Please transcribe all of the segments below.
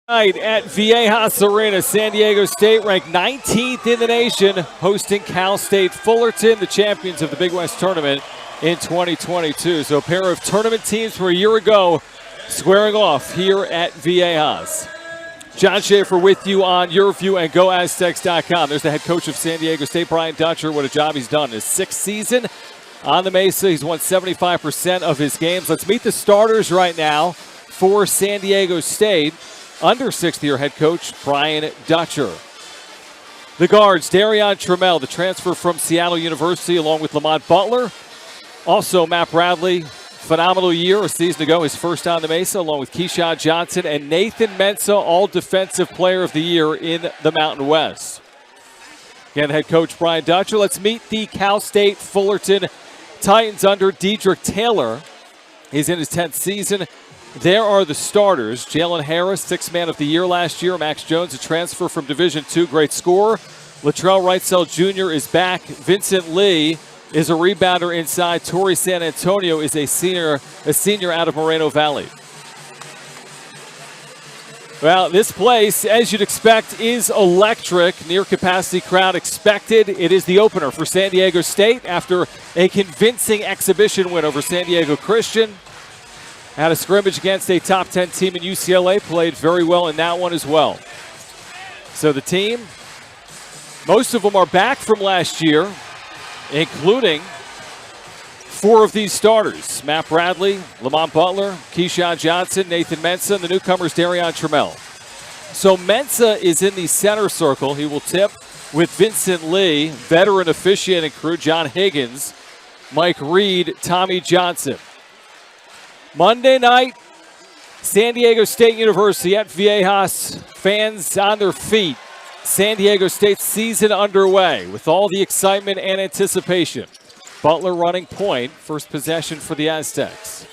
Night at Viejas Arena, San Diego State ranked 19th in the nation, hosting Cal State Fullerton, the champions of the Big West tournament in 2022. So a pair of tournament teams from a year ago squaring off here at Viejas. John Schaefer with you on Your View and GoAztecs.com. There's the head coach of San Diego State, Brian Dutcher. What a job he's done. His sixth season on the Mesa. He's won 75% of his games. Let's meet the starters right now for San Diego State. Under sixth-year head coach Brian Dutcher. The guards, Darion Trammell, the transfer from Seattle University, along with Lamont Butler. Also, Matt Bradley, phenomenal year a season ago, his first on the Mesa, along with Keyshawn Johnson and Nathan Mensah, all Defensive Player of the Year in the Mountain West. Again, head coach Brian Dutcher. Let's meet the Cal State Fullerton Titans under Dedrick Taylor. He's in his 10th season. There are the starters. Jalen Harris, sixth man of the year last year. Max Jones, a transfer from Division II, great scorer. Latrell Wrightsell Jr. is back. Vincent Lee is a rebounder inside. Torrey San Antonio is a senior out of Moreno Valley. Well, this place, as you'd expect, is electric. Near capacity crowd expected. It is the opener for San Diego State after a convincing exhibition win over San Diego Christian. Had a scrimmage against a top 10 team in UCLA, played very well in that one as well. So the team, most of them are back from last year, including four of these starters. Matt Bradley, Lamont Butler, Keyshawn Johnson, Nathan Mensah, and the newcomers Darion Trammell. So Mensah is in the center circle. He will tip with Vincent Lee, veteran officiating crew, John Higgins, Mike Reed, Tommy Johnson. Monday night, San Diego State University at Viejas. Fans on their feet. San Diego State season underway with all the excitement and anticipation. Butler running point, first possession for the Aztecs.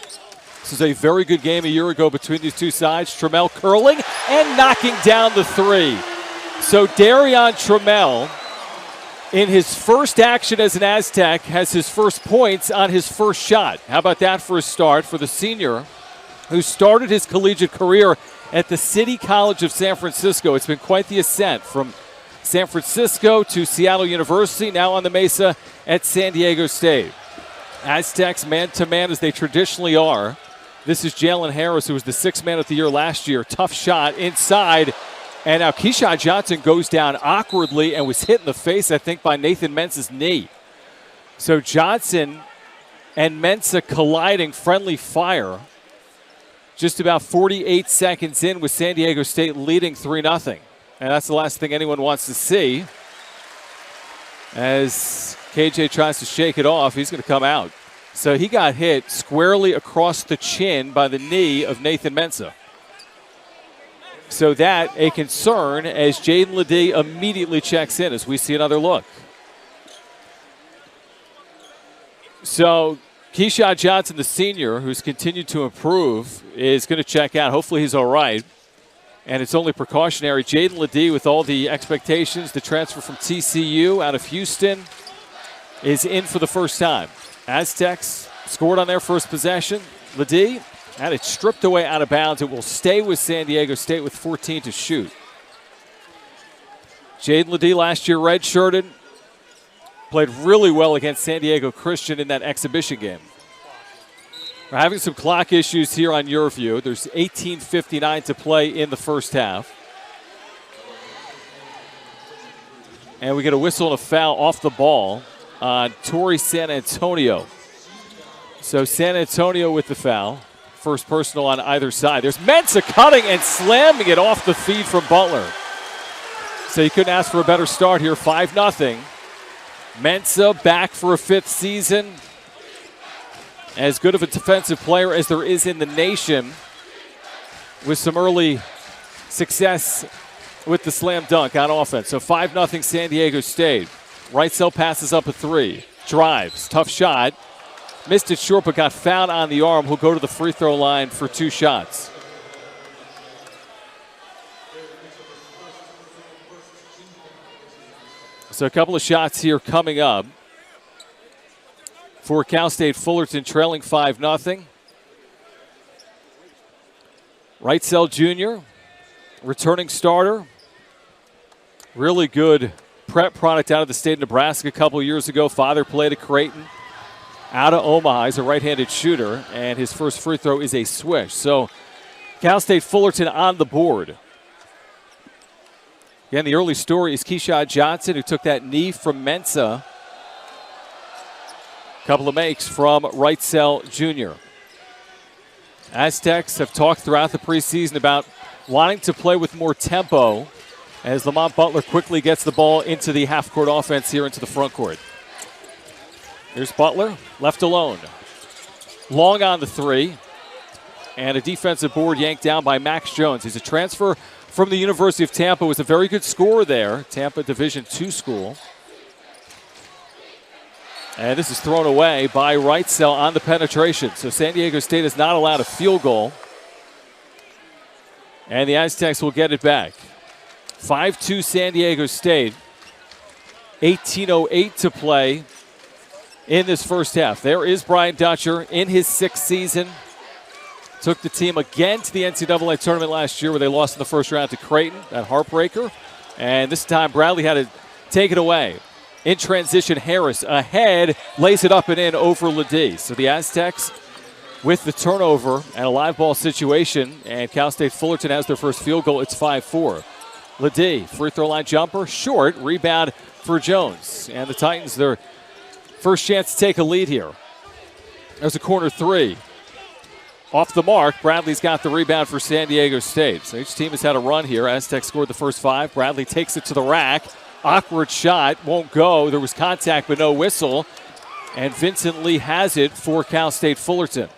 This was a very good game a year ago between these two sides. Trammell curling and knocking down the three. So Darion Trammell, in his first action as an Aztec, has his first points on his first shot. How about that for a start for the senior who started his collegiate career at the City College of San Francisco. It's been quite the ascent from San Francisco to Seattle University, now on the Mesa at San Diego State. Aztecs man-to-man as they traditionally are. This is Jalen Harris, who was the sixth man of the year last year. Tough shot inside. And now Keyshawn Johnson goes down awkwardly and was hit in the face, I think, by Nathan Mensah's knee. So Johnson and Mensah colliding, friendly fire. Just about 48 seconds in with San Diego State leading 3-0. And that's the last thing anyone wants to see. As KJ tries to shake it off, he's going to come out. So he got hit squarely across the chin by the knee of Nathan Mensah. So that a concern as Jaden Ledee immediately checks in as we see another look. So Keyshawn Johnson, the senior, who's continued to improve, is going to check out. Hopefully he's all right. And it's only precautionary. Jaden Ledee, with all the expectations, the transfer from TCU out of Houston, is in for the first time. Aztecs scored on their first possession. Ledee had it stripped away out of bounds. It will stay with San Diego State with 14 to shoot. Jaden Ledee last year redshirted. Played really well against San Diego Christian in that exhibition game. We're having some clock issues here on Your View. There's 18:59 to play in the first half. And we get a whistle and a foul off the ball on Torrey San Antonio. So San Antonio with the foul. First personal on either side. There's Mensah cutting and slamming it off the feed from Butler. So you couldn't ask for a better start here, 5-0. Mensah back for a fifth season. As good of a defensive player as there is in the nation, with some early success with the slam dunk on offense. So 5-0 San Diego State. Wrightsell passes up a three. Drives. Tough shot. Missed it short, but got fouled on the arm. He'll go to the free throw line for two shots. So a couple of shots here coming up for Cal State Fullerton, trailing 5-0. Wrightsell Jr. returning starter. Really good prep product out of the state of Nebraska a couple years ago. Father played at Creighton. Out of Omaha. He's a right-handed shooter, and his first free throw is a swish. So Cal State Fullerton on the board. Again, the early story is Keyshawn Johnson, who took that knee from Mensa. Couple of makes from Wrightsell Jr. Aztecs have talked throughout the preseason about wanting to play with more tempo as Lamont Butler quickly gets the ball into the half-court offense here into the front court. Here's Butler, left alone. Long on the three. And a defensive board yanked down by Max Jones. He's a transfer from the University of Tampa. Was a very good scorer there. Tampa Division II school. And this is thrown away by Wrightsell on the penetration. So San Diego State is not allowed a field goal. And the Aztecs will get it back. 5-2 San Diego State. 18:08 to play in this first half. There is Brian Dutcher in his 6th season. Took the team again to the NCAA tournament last year where they lost in the first round to Creighton, that heartbreaker. And this time Bradley had to take it away. In transition, Harris ahead, lays it up and in over Ledee. So the Aztecs with the turnover and a live ball situation, and Cal State Fullerton has their first field goal. It's 5-4. Ledee, free throw line jumper, short, rebound for Jones. And the Titans, their first chance to take a lead here. There's a corner three. Off the mark, Bradley's got the rebound for San Diego State. So each team has had a run here. Aztecs scored the first 5. Bradley takes it to the rack. Awkward shot, won't go. There was contact but no whistle. And Vincent Lee has it for Cal State Fullerton.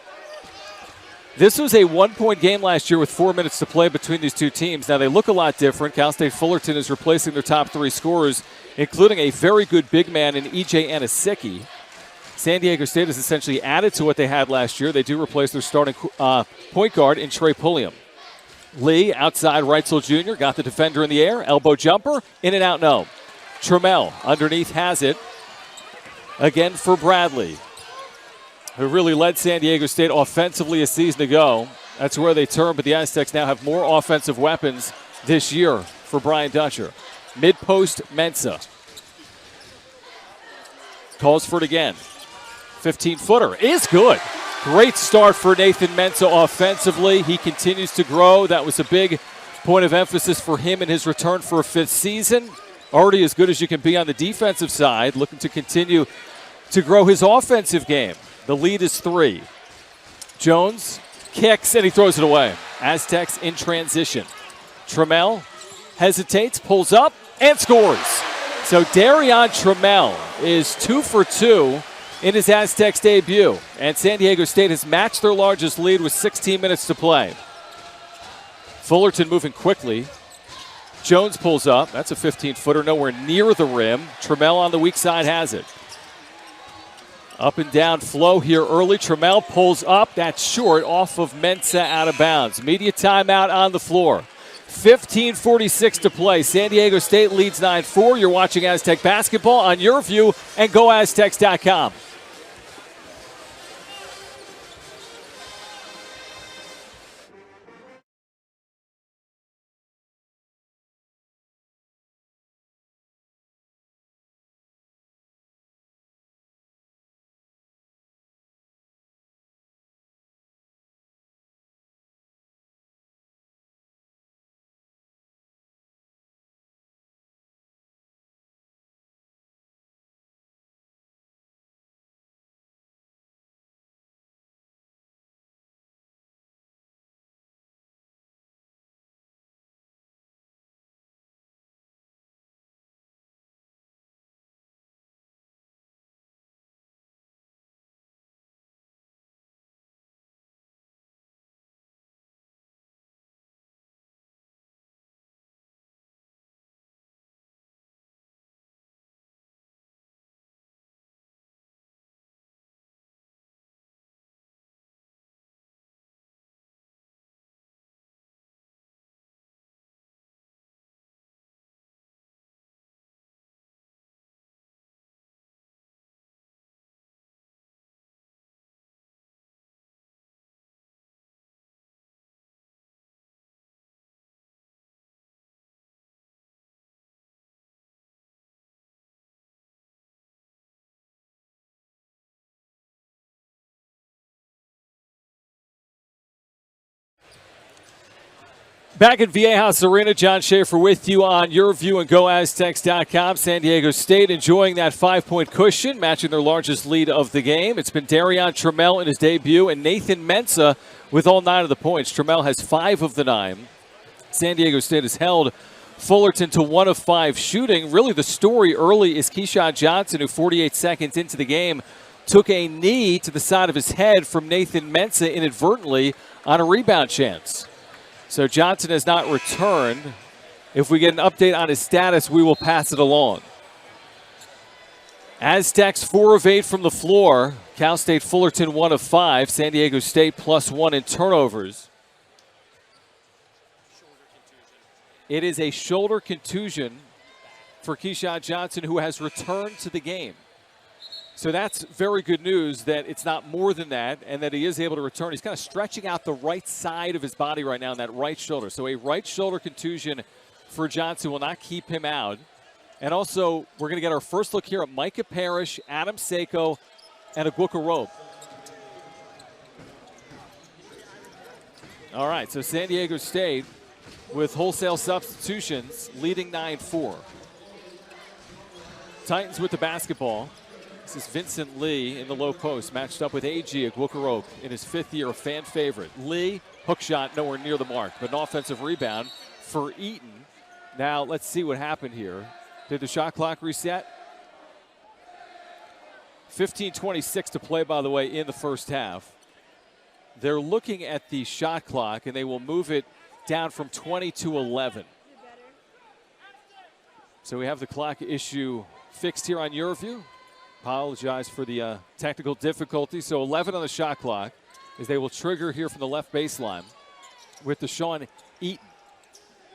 This was a 1-point game last year with 4 minutes to play between these two teams. Now they look a lot different. Cal State Fullerton is replacing their top 3 scorers, including a very good big man in E.J. Anisicki. San Diego State has essentially added to what they had last year. They do replace their starting point guard in Trey Pulliam. Lee, outside Wrightsell Jr., got the defender in the air. Elbow jumper, in and out, no. Trammell underneath has it. Again for Bradley, who really led San Diego State offensively a season ago. That's where they turn, but the Aztecs now have more offensive weapons this year for Brian Dutcher. Mid-post Mensa. Calls for it again. 15-footer is good. Great start for Nathan Mensah offensively. He continues to grow. That was a big point of emphasis for him in his return for a 5th season. Already as good as you can be on the defensive side, looking to continue to grow his offensive game. The lead is 3. Jones kicks and he throws it away. Aztecs in transition. Trammell hesitates, pulls up, and scores. So Darion Trammell is 2 for 2 in his Aztecs debut. And San Diego State has matched their largest lead with 16 minutes to play. Fullerton moving quickly. Jones pulls up. That's a 15-footer, nowhere near the rim. Trammell on the weak side has it. Up and down flow here early. Trammell pulls up. That's short off of Mensah out of bounds. Media timeout on the floor. 15:46 to play. San Diego State leads 9-4. You're watching Aztec basketball on your view and GoAztecs.com. Back at Viejas Arena, John Schaefer with you on your view and GoAztecs.com. San Diego State enjoying that 5-point cushion, matching their largest lead of the game. It's been Darion Trammell in his debut and Nathan Mensah with all 9 of the points. Trammell has 5 of the 9. San Diego State has held Fullerton to 1 of 5 shooting. Really the story early is Keyshawn Johnson, who 48 seconds into the game took a knee to the side of his head from Nathan Mensah inadvertently on a rebound chance. So Johnson has not returned. If we get an update on his status, we will pass it along. Aztecs 4 of 8 from the floor. Cal State Fullerton 1 of 5. San Diego State +1 in turnovers. It is a shoulder contusion for Keyshawn Johnson, who has returned to the game. So that's very good news that it's not more than that and that he is able to return. He's kind of stretching out the right side of his body right now in that right shoulder. So a right shoulder contusion for Johnson will not keep him out. And also, we're going to get our first look here at Micah Parrish, Adam Seiko, and Agwuka Rope. All right, so San Diego State with wholesale substitutions leading 9-4. Titans with the basketball. This is Vincent Lee in the low post, matched up with A.G. Agwuka in his 5th year, a fan favorite. Lee, hook shot nowhere near the mark, but an offensive rebound for Eaton. Now, let's see what happened here. Did the shot clock reset? 15:26 to play, by the way, in the first half. They're looking at the shot clock, and they will move it down from 20 to 11. So we have the clock issue fixed here on your view. Apologize for the technical difficulty. So 11 on the shot clock as they will trigger here from the left baseline with Deshaun Eaton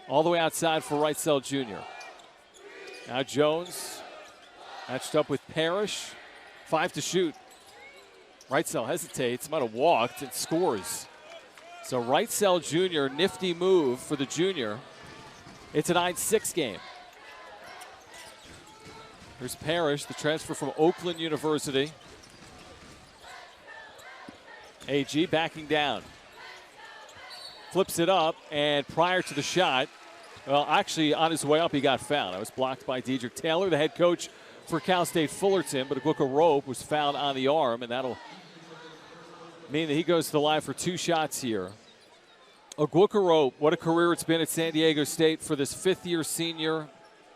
all the way outside for Wrightsell Jr. Now Jones matched up with Parrish. 5 to shoot. Wrightsell hesitates, might have walked, and scores. So Wrightsell Jr., nifty move for the junior. It's a 9-6 game. Here's Parrish, the transfer from Oakland University. AG backing down. Flips it up, and prior to the shot, well, actually on his way up, he got fouled. That was blocked by Dedrick Taylor, the head coach for Cal State Fullerton, but Agwuka Rope was fouled on the arm, and that'll mean that he goes to the line for 2 shots here. Agwuka Rope, what a career it's been at San Diego State for this 5th-year senior,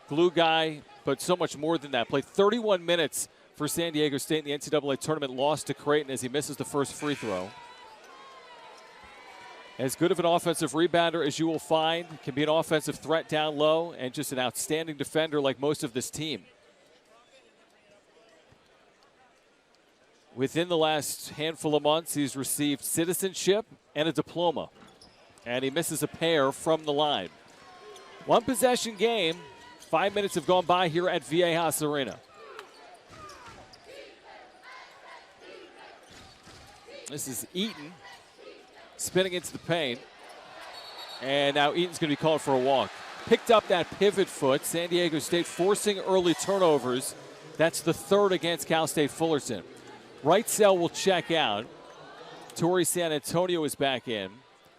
glue guy, but so much more than that. Played 31 minutes for San Diego State in the NCAA tournament, lost to Creighton as he misses the first free throw. As good of an offensive rebounder as you will find, can be an offensive threat down low, and just an outstanding defender like most of this team. Within the last handful of months, he's received citizenship and a diploma, and he misses a pair from the line. 1 possession game. 5 minutes have gone by here at Viejas Arena. This is Eaton spinning into the paint. And now Eaton's going to be called for a walk. Picked up that pivot foot. San Diego State forcing early turnovers. That's the 3rd against Cal State Fullerton. Wrightsell will check out. Torrey San Antonio is back in.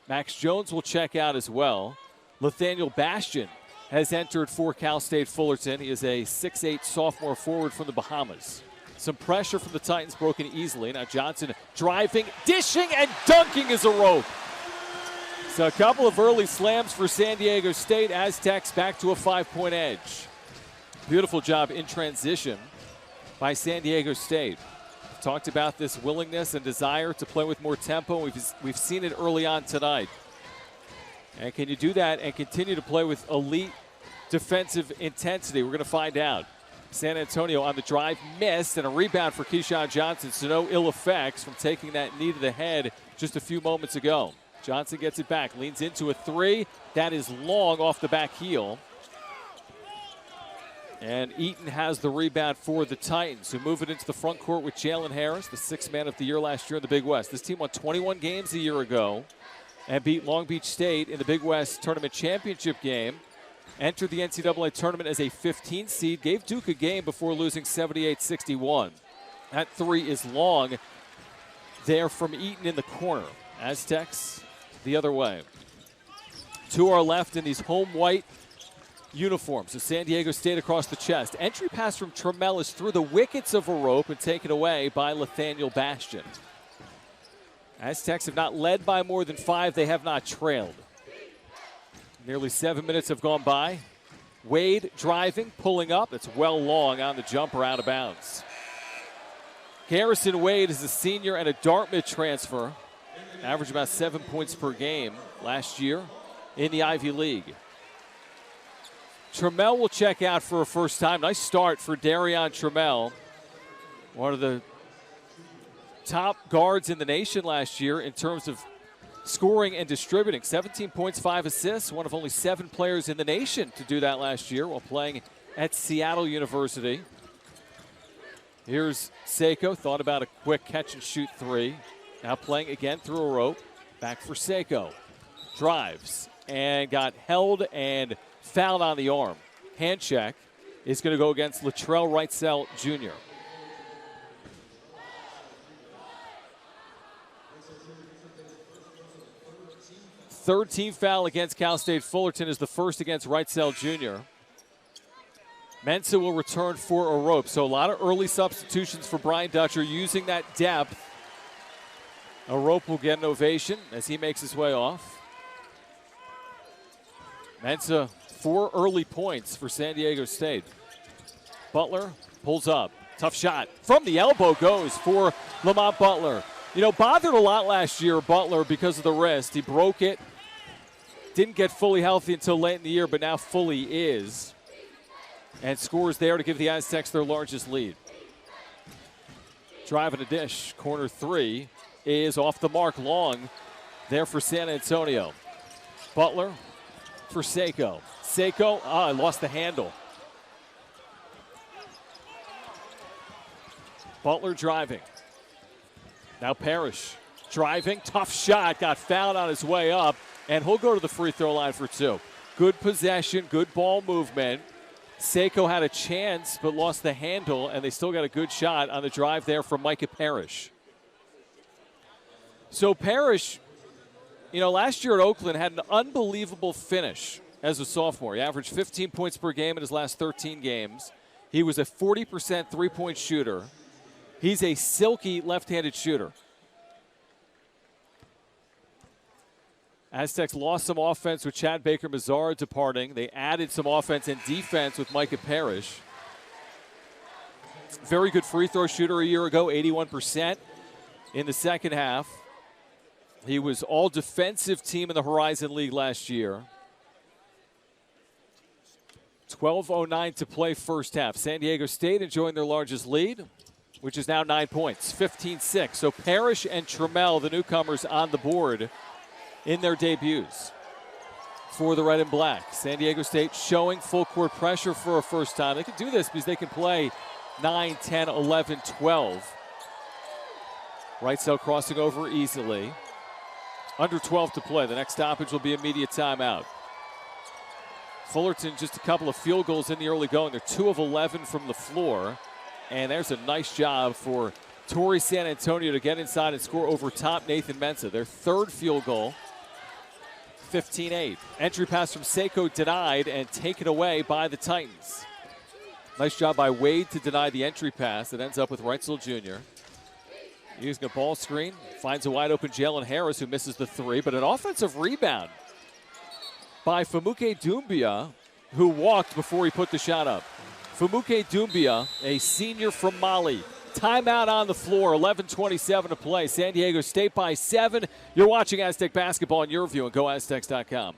Max Jones will check out as well. Nathaniel Bastian has entered for Cal State Fullerton. He is a 6'8 sophomore forward from the Bahamas. Some pressure from the Titans broken easily. Now Johnson driving, dishing, and dunking is a rope. So a couple of early slams for San Diego State. Aztecs back to a 5-point edge. Beautiful job in transition by San Diego State. We've talked about this willingness and desire to play with more tempo. We've seen it early on tonight. And can you do that and continue to play with elite defensive intensity? We're going to find out. San Antonio on the drive missed, and a rebound for Keyshawn Johnson, so no ill effects from taking that knee to the head just a few moments ago. Johnson gets it back, leans into a 3. That is long off the back heel. And Eaton has the rebound for the Titans, who move it into the front court with Jalen Harris, the 6th man of the year last year in the Big West. This team won 21 games a year ago and beat Long Beach State in the Big West Tournament Championship game. Entered the NCAA tournament as a 15 seed, gave Duke a game before losing 78-61. That 3 is long there from Eaton in the corner. Aztecs the other way. to our left in these home white uniforms. So San Diego State across the chest. Entry pass from Trammell is through the wickets of a rope and taken away by Nathaniel Bastian. Aztecs have not led by more than 5. They have not trailed. Nearly 7 minutes have gone by. Wade driving, pulling up. It's well long on the jumper, out of bounds. Garrison Wade is a senior and a Dartmouth transfer. Averaged about 7 points per game last year in the Ivy League. Trammell will check out for a first time. Nice start for Darion Trammell. One of the top guards in the nation last year in terms of scoring and distributing. 17 points, 5 assists. One of only 7 players in the nation to do that last year while playing at Seattle University. Here's Seiko. Thought about a quick catch and shoot 3. Now playing again through a rope. Back for Seiko. Drives and got held and fouled on the arm. Hand check is going to go against Latrell Wrightsell Jr. Third team foul against Cal State Fullerton is the first against Wrightsell Jr. Mensah will return for a rope. So a lot of early substitutions for Brian Dutcher using that depth. A rope will get an ovation as he makes his way off. Mensah, 4 early points for San Diego State. Butler pulls up. Tough shot. From the elbow goes for Lamont Butler. You know, bothered a lot last year, Butler, because of the wrist. He broke it. Didn't get fully healthy until late in the year, but now fully is. And scores there to give the Aztecs their largest lead. Driving a dish. Corner 3 is off the mark, long there for San Antonio. Butler for Seiko. Seiko, lost the handle. Butler driving. Now Parrish driving. Tough shot. Got fouled on his way up. And he'll go to the free throw line for 2. Good possession. Good ball movement. Seiko had a chance but lost the handle. And they still got a good shot on the drive there from Micah Parrish. So Parrish, you know, last year at Oakland had an unbelievable finish as a sophomore. He averaged 15 points per game in his last 13 games. He was a 40% three-point shooter. He's a silky left-handed shooter. Aztecs lost some offense with Chad Baker-Mazara departing. They added some offense and defense with Micah Parrish. Very good free throw shooter a year ago, 81% in the second half. He was all defensive team in the Horizon League last year. 12:09 to play first half. San Diego State enjoying their largest lead, which is now 9 points, 15-6. So Parrish and Trammell, the newcomers, on the board in their debuts for the red and black. San Diego State showing full court pressure for a first time. They can do this because they can play 9, 10, 11, 12. Wrightsell crossing over easily. Under 12 to play. The next stoppage will be immediate timeout. Fullerton just a couple of field goals in the early going. They're 2 of 11 from the floor. And there's a nice job for Torrey San Antonio to get inside and score over top Nathan Mensah. Their third field goal, 15-8. Entry pass from Seiko denied and taken away by the Titans. Nice job by Wade to deny the entry pass. It ends up with Wrightsell Jr. Using a ball screen, finds a wide open Jalen Harris who misses the 3, but an offensive rebound by Famuke Doumbia, who walked before he put the shot up. Famuke Doumbia, a senior from Mali. Timeout on the floor, 11:27 to play. San Diego State by 7. You're watching Aztec basketball on your view and GoAztecs.com.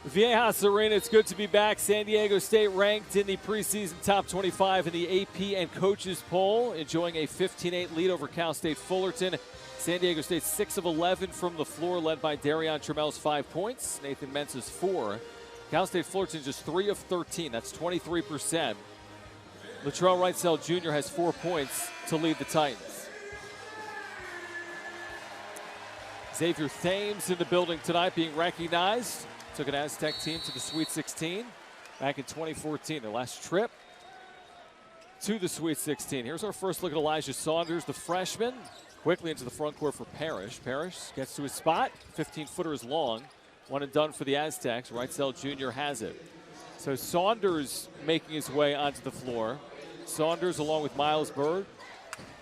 Viejas Arena, it's good to be back. San Diego State ranked in the preseason top 25 in the AP and coaches poll, enjoying a 15-8 lead over Cal State Fullerton. San Diego State 6 of 11 from the floor, led by Darion Trammell's 5 points. Nathan Mensah's 4. Cal State Fullerton just 3 of 13. That's 23%. Latrell Wrightsell Jr. has 4 points to lead the Titans. Xavier Thames in the building tonight, being recognized. Took an Aztec team to the Sweet 16 back in 2014, their last trip to the Sweet 16. Here's our first look at Elijah Saunders, the freshman, quickly into the front court for Parrish. Parrish gets to his spot, 15-footer is long, one and done for the Aztecs. Wrightsell Jr. has it. So Saunders making his way onto the floor. Saunders, along with Miles Bird,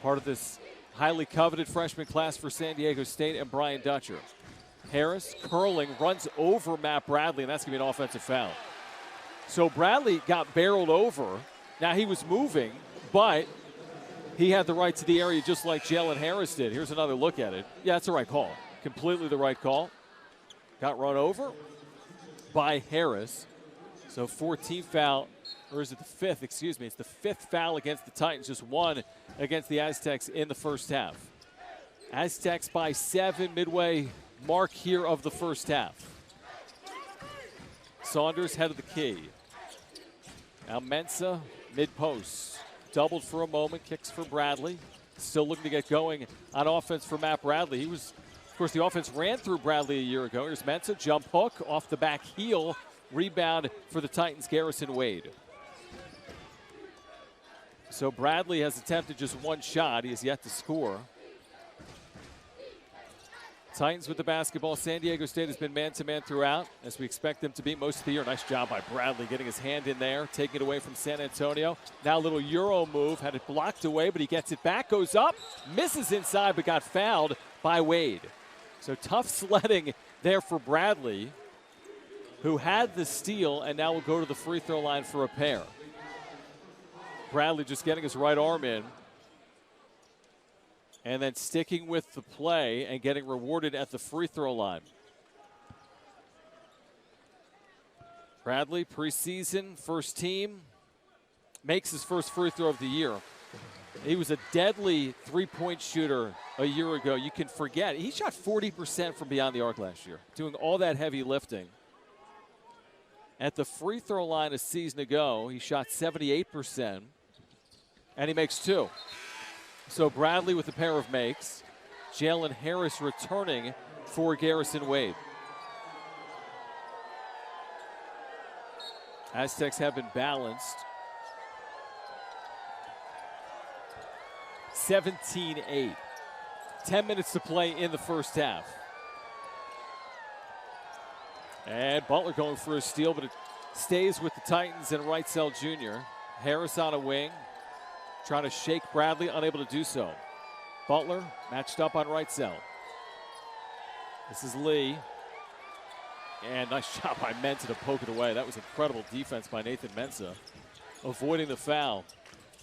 part of this highly coveted freshman class for San Diego State, and Brian Dutcher. Harris curling, runs over Matt Bradley, and that's going to be an offensive foul. So Bradley got barreled over. Now he was moving, but he had the right to the area just like Jalen Harris did. Here's another look at it. Yeah, that's the right call. Completely the right call. Got run over by Harris. So 14th foul, or is it the 5th? Excuse me. It's the 5th foul against the Titans, just 1 against the Aztecs in the first half. Aztecs by 7 midway mark here of the first half. Saunders head of the key. Now Mensah mid-post. Doubled for a moment, kicks for Bradley. Still looking to get going on offense for Matt Bradley. Of course, the offense ran through Bradley a year ago. Here's Mensah, jump hook, off the back heel. Rebound for the Titans, Garrison Wade. So Bradley has attempted just 1 shot. He has yet to score. Titans with the basketball. San Diego State has been man-to-man throughout, as we expect them to be most of the year. Nice job by Bradley getting his hand in there, taking it away from San Antonio. Now a little Euro move, had it blocked away, but he gets it back, goes up, misses inside, but got fouled by Wade. So tough sledding there for Bradley, who had the steal and now will go to the free throw line for a pair. Bradley just getting his right arm in, and then sticking with the play and getting rewarded at the free throw line. Bradley, preseason, first team, makes his first free throw of the year. He was a deadly three-point shooter a year ago. You can forget. He shot 40% from beyond the arc last year, doing all that heavy lifting. At the free throw line a season ago, he shot 78%, and he makes 2. So Bradley with a pair of makes. Jalen Harris returning for Garrison Wade. Aztecs have been balanced. 17-8. 10 minutes to play in the first half. And Butler going for a steal, but it stays with the Titans and Wrightsell Jr. Harris on a wing, trying to shake Bradley, unable to do so. Butler matched up on Wrightsell. This is Lee. And nice job by Mensah to poke it away. That was incredible defense by Nathan Mensah, avoiding the foul.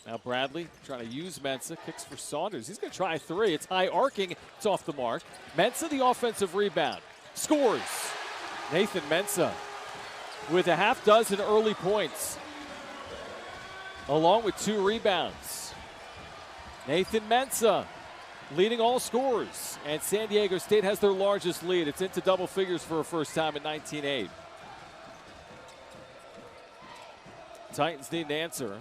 Now Bradley trying to use Mensah, kicks for Saunders. He's going to try a 3. It's high arcing. It's off the mark. Mensah, the offensive rebound. Scores. Nathan Mensah with a half dozen early points, along with 2 rebounds. Nathan Mensah leading all scorers, and San Diego State has their largest lead. It's into double figures for a first time at 19-8. Titans need an answer.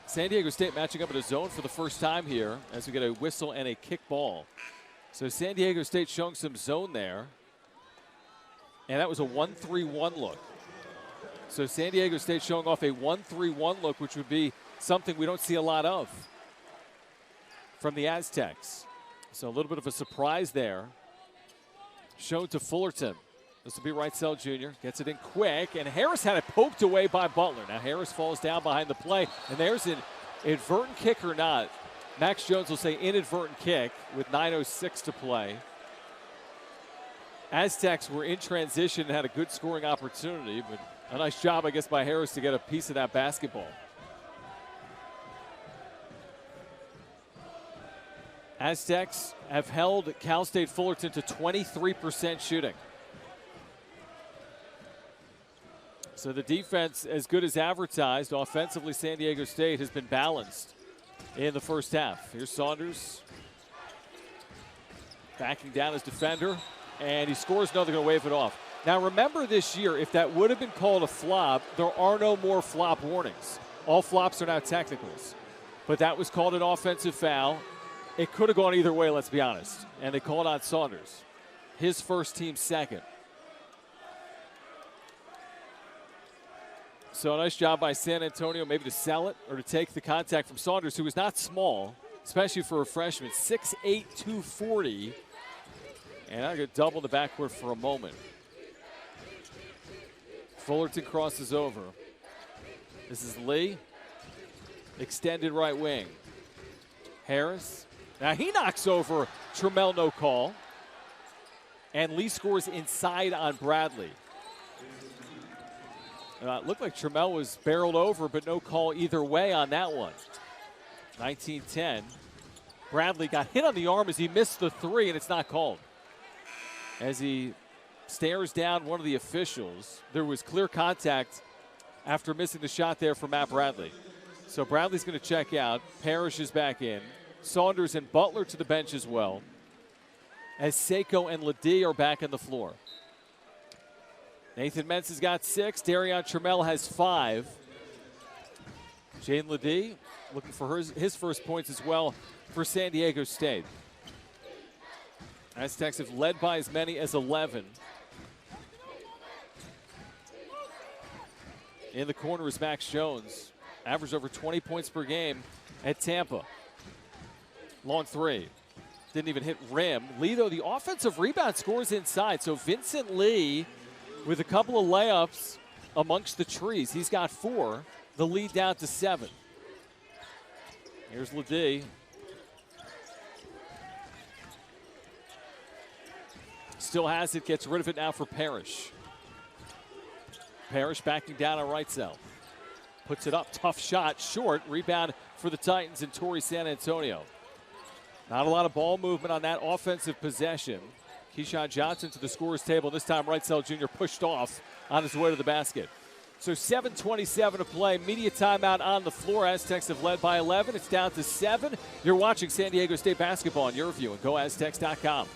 San Diego State matching up in a zone for the first time here as we get a whistle and a kick ball. So San Diego State showing some zone there, and that was a 1-3-1 look. So San Diego State showing off a 1-3-1 look, which would be something we don't see a lot of from the Aztecs. So a little bit of a surprise there. Shown to Fullerton. This will be Wrightsell Jr. Gets it in quick, and Harris had it poked away by Butler. Now Harris falls down behind the play, and there's an inadvertent kick or not. Max Jones will say inadvertent kick with 9:06 to play. Aztecs were in transition and had a good scoring opportunity, but a nice job, I guess, by Harris to get a piece of that basketball. Aztecs have held Cal State Fullerton to 23% shooting. So the defense as good as advertised. Offensively, San Diego State has been balanced in the first half. Here's Saunders backing down his defender, and he scores another, going to wave it off. Now remember this year, if that would have been called a flop, there are no more flop warnings. All flops are now technicals. But that was called an offensive foul. It could have gone either way, let's be honest. And they called on Saunders, his first, team second. So a nice job by San Antonio maybe to sell it or to take the contact from Saunders, who is not small, especially for a freshman. 6'8", 240. And I'm going to double the backcourt for a moment. Fullerton crosses over. This is Lee. Extended right wing. Harris. Now he knocks over Trammell, no call. And Lee scores inside on Bradley. It looked like Trammell was barreled over, but no call either way on that one. 19-10. Bradley got hit on the arm as he missed the three, and it's not called. As he stares down one of the officials, there was clear contact after missing the shot there for Matt Bradley. So Bradley's going to check out. Parrish is back in. Saunders and Butler to the bench as well, as Seiko and Ledee are back on the floor. Nathan Mentz has got 6. Darion Trammell has 5. Jaden Ledee looking for his first points as well for San Diego State. Aztecs have led by as many as 11. In the corner is Max Jones. Averaged over 20 points per game at Tampa. Long three. Didn't even hit rim. Lee, though, the offensive rebound scores inside. So Vincent Lee with a couple of layups amongst the trees. He's got 4. The lead down to 7. Here's Ledee. Still has it, gets rid of it now for Parrish. Parrish backing down on right cell. Puts it up, tough shot, short. Rebound for the Titans and Torrey San Antonio. Not a lot of ball movement on that offensive possession. Keyshawn Johnson to the scorer's table. This time Wrightsell Jr. pushed off on his way to the basket. So 7:27 to play. Media timeout on the floor. Aztecs have led by 11. It's down to 7. You're watching San Diego State basketball on your view at GoAztecs.com.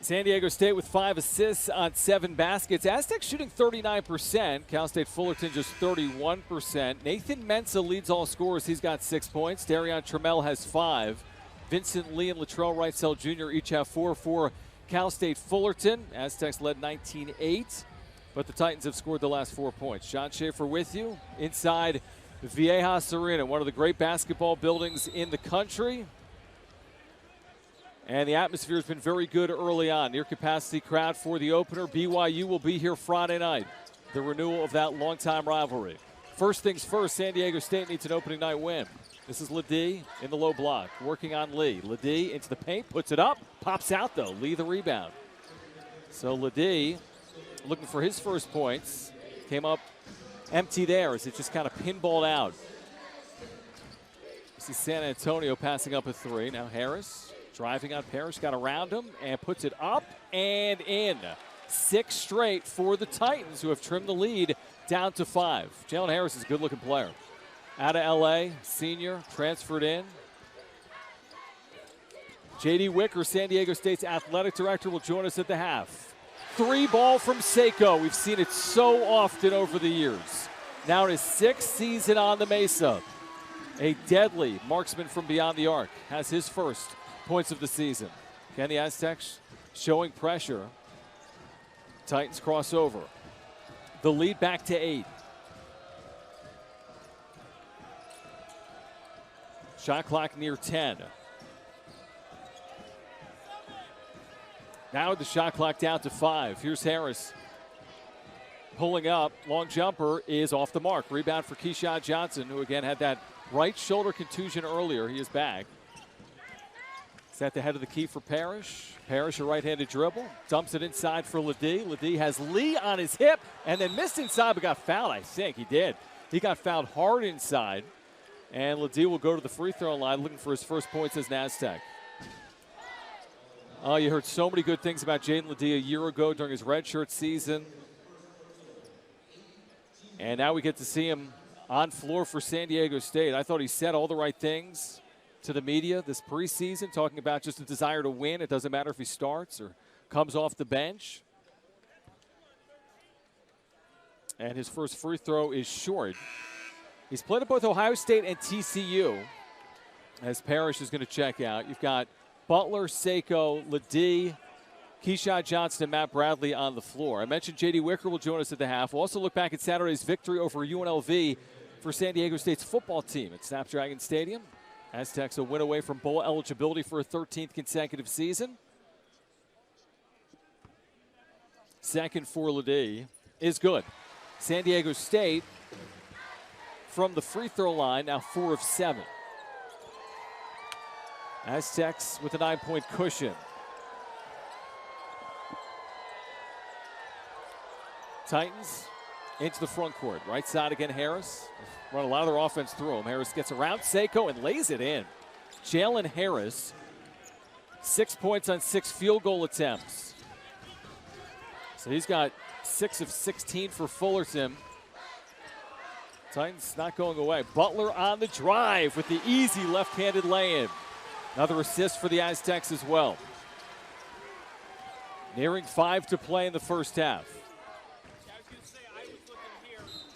San Diego State with 5 assists on 7 baskets. Aztecs shooting 39%. Cal State Fullerton just 31%. Nathan Mensah leads all scorers. He's got 6 points. Darion Trammell has 5. Vincent Lee and Latrell Wrightsell Jr. each have 4 for Cal State Fullerton. Aztecs led 19-8, but the Titans have scored the last 4 points. John Schaefer with you inside Viejas Arena, one of the great basketball buildings in the country. And the atmosphere has been very good early on. Near capacity crowd for the opener. BYU will be here Friday night. The renewal of that longtime rivalry. First things first, San Diego State needs an opening night win. This is Ledee in the low block, working on Lee. Ledee into the paint, puts it up, pops out though. Lee the rebound. So Ledee looking for his first points. Came up empty there as it just kind of pinballed out. This is San Antonio passing up a three. Now Harris driving on Parrish, got around him and puts it up and in. 6 straight for the Titans, who have trimmed the lead down to 5. Jalen Harris is a good-looking player. Out of L.A., senior, transferred in. J.D. Wicker, San Diego State's athletic director, will join us at the half. 3 ball from Seiko. We've seen it so often over the years. Now in his 6th season on the Mesa. A deadly marksman from beyond the arc. Has his first points of the season. Can the Aztecs showing pressure? Titans cross over. The lead back to 8. Shot clock near 10. Now the shot clock down to 5. Here's Harris pulling up. Long jumper is off the mark. Rebound for Keyshawn Johnson, who again had that right shoulder contusion earlier. He is back. Is at the head of the key for Parrish. Parrish, a right-handed dribble. Dumps it inside for Ledee. Ledee has Lee on his hip and then missed inside but got fouled, I think. He did. He got fouled hard inside. And Ledee will go to the free throw line looking for his first points as an Aztec. Oh, you heard so many good things about Jaden Ledee a year ago during his redshirt season. And now we get to see him on floor for San Diego State. I thought he said all the right things to the media this preseason, talking about just a desire to win. It doesn't matter if he starts or comes off the bench. And his first free throw is short. He's played at both Ohio State and TCU as Parrish is going to check out. You've got Butler, Seiko, Ledee, Keyshawn Johnson, and Matt Bradley on the floor. I mentioned J.D. Wicker will join us at the half. We'll also look back at Saturday's victory over UNLV for San Diego State's football team at Snapdragon Stadium. Aztecs a win away from bowl eligibility for a 13th consecutive season. Second for Ledee is good. San Diego State from the free throw line, now 4 of 7. Aztecs with a 9-point cushion. Titans into the front court. Right side again, Harris. Run a lot of their offense through him. Harris gets around Seiko and lays it in. Jalen Harris, 6 points on 6 field goal attempts. So he's got 6 of 16 for Fullerton. Titans not going away. Butler on the drive with the easy left-handed lay-in. Another assist for the Aztecs as well. Nearing 5 to play in the first half.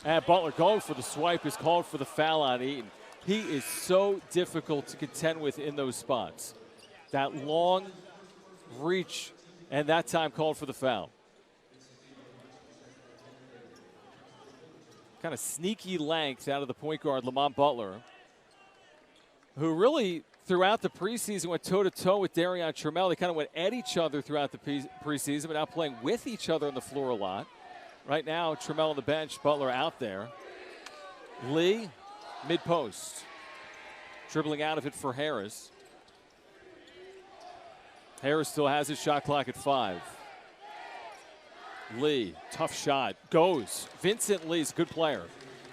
And Butler going for the swipe is called for the foul on Eaton. He is so difficult to contend with in those spots. That long reach, and that time called for the foul. Kind of sneaky length out of the point guard, Lamont Butler, who really throughout the preseason went toe-to-toe with Darion Trammell. They kind of went at each other throughout the preseason, but now playing with each other on the floor a lot. Right now, Trammell on the bench, Butler out there. Lee, mid-post. Dribbling out of it for Harris. Harris still has his shot clock at 5. Lee, tough shot, goes. Vincent Lee's a good player.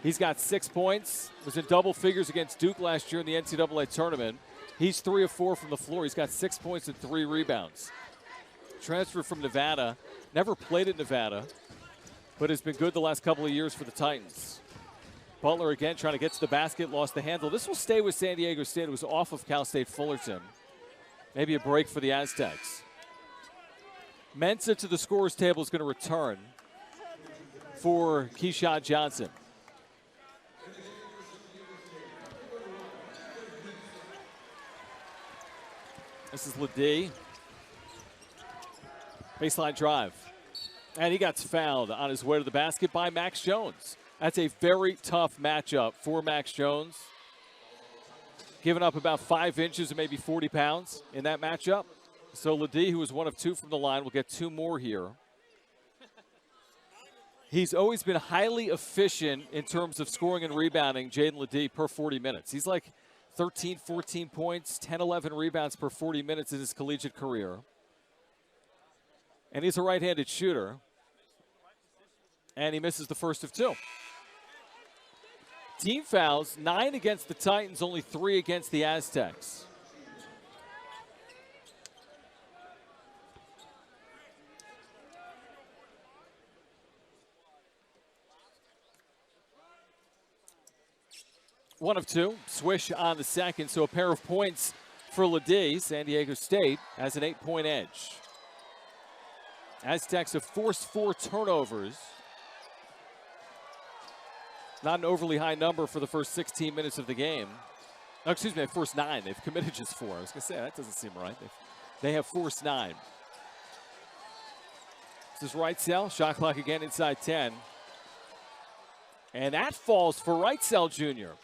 He's got 6 points, was in double figures against Duke last year in the NCAA tournament. He's 3 of 4 from the floor. He's got 6 points and 3 rebounds. Transferred from Nevada, never played at Nevada, but has been good the last couple of years for the Titans. Butler again trying to get to the basket, lost the handle. This will stay with San Diego State. It was off of Cal State Fullerton. Maybe a break for the Aztecs. Mensah to the scorer's table is going to return for Keyshawn Johnson. This is Ledee. Baseline drive. And he got fouled on his way to the basket by Max Jones. That's a very tough matchup for Max Jones. Giving up about 5 inches and maybe 40 pounds in that matchup. So Ledee, who was 1 of 2 from the line, will get 2 more here. He's always been highly efficient in terms of scoring and rebounding, Jaden Ledee, per 40 minutes. He's like 13, 14 points, 10, 11 rebounds per 40 minutes in his collegiate career. And he's a right-handed shooter. And he misses the first of 2. Team fouls, 9 against the Titans, only 3 against the Aztecs. One of 2, swish on the second, so a pair of points for Ledee. San Diego State has an 8-point edge. Aztecs have forced 4 turnovers. Not an overly high number for the first 16 minutes of the game. Oh, excuse me, they forced 9. They've committed just 4. I was going to say, that doesn't seem right. They have forced 9. This is Wrightsell. Shot clock again inside 10. And that falls for Wrightsell Jr.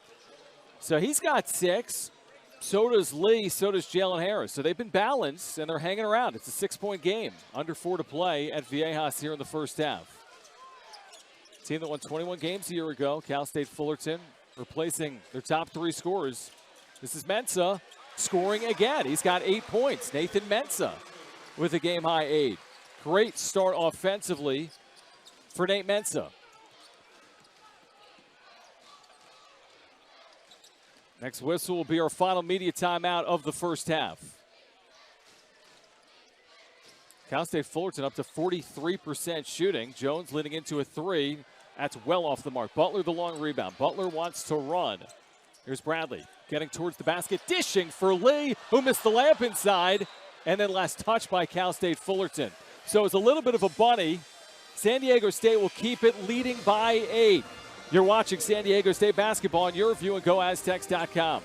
So he's got 6. So does Lee. So does Jalen Harris. So they've been balanced, and they're hanging around. It's a 6-point game. Under 4 to play at Viejas here in the first half. Team that won 21 games a year ago, Cal State Fullerton, replacing their top 3 scorers. This is Mensah scoring again. He's got 8 points. Nathan Mensah with a game-high 8. Great start offensively for Nate Mensah. Next whistle will be our final media timeout of the first half. Cal State Fullerton up to 43% shooting. Jones leading into a 3. That's well off the mark. Butler the long rebound. Butler wants to run. Here's Bradley getting towards the basket. Dishing for Lee, who missed the layup inside. And then last touch by Cal State Fullerton. So it's a little bit of a bunny. San Diego State will keep it leading by 8. You're watching San Diego State basketball on your view and GoAztecs.com.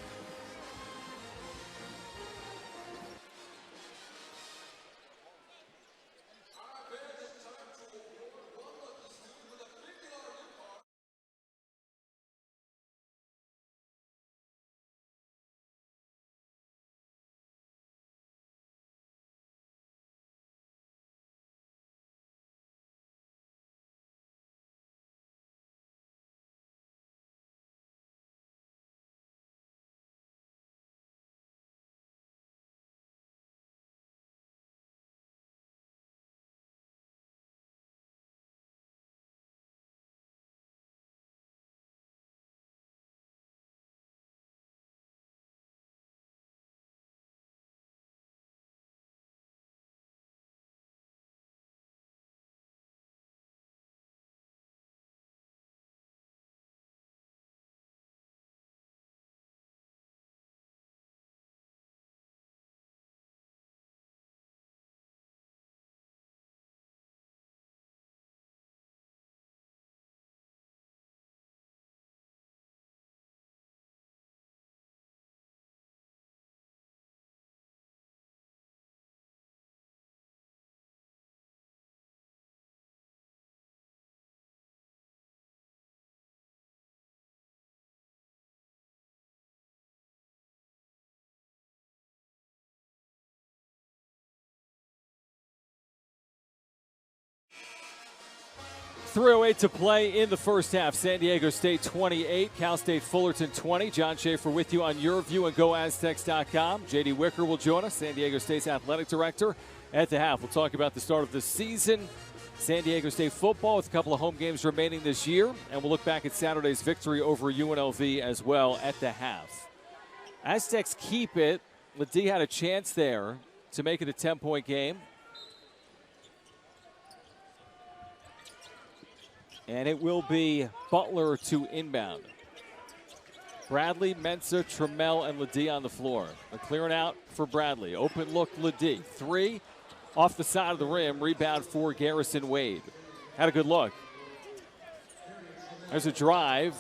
.308 to play in the first half. San Diego State 28, Cal State Fullerton 20. John Schaefer with you on your view and GoAztecs.com. J.D. Wicker will join us, San Diego State's athletic director, at the half. We'll talk about the start of the season, San Diego State football with a couple of home games remaining this year, and we'll look back at Saturday's victory over UNLV as well at the half. Aztecs keep it. Ledee had a chance there to make it a 10-point game. And it will be Butler to inbound. Bradley, Mensah, Trammell, and Ledee on the floor. They're clearing out for Bradley. Open look, Ledee. 3 off the side of the rim. Rebound for Garrison Wade. Had a good look. There's a drive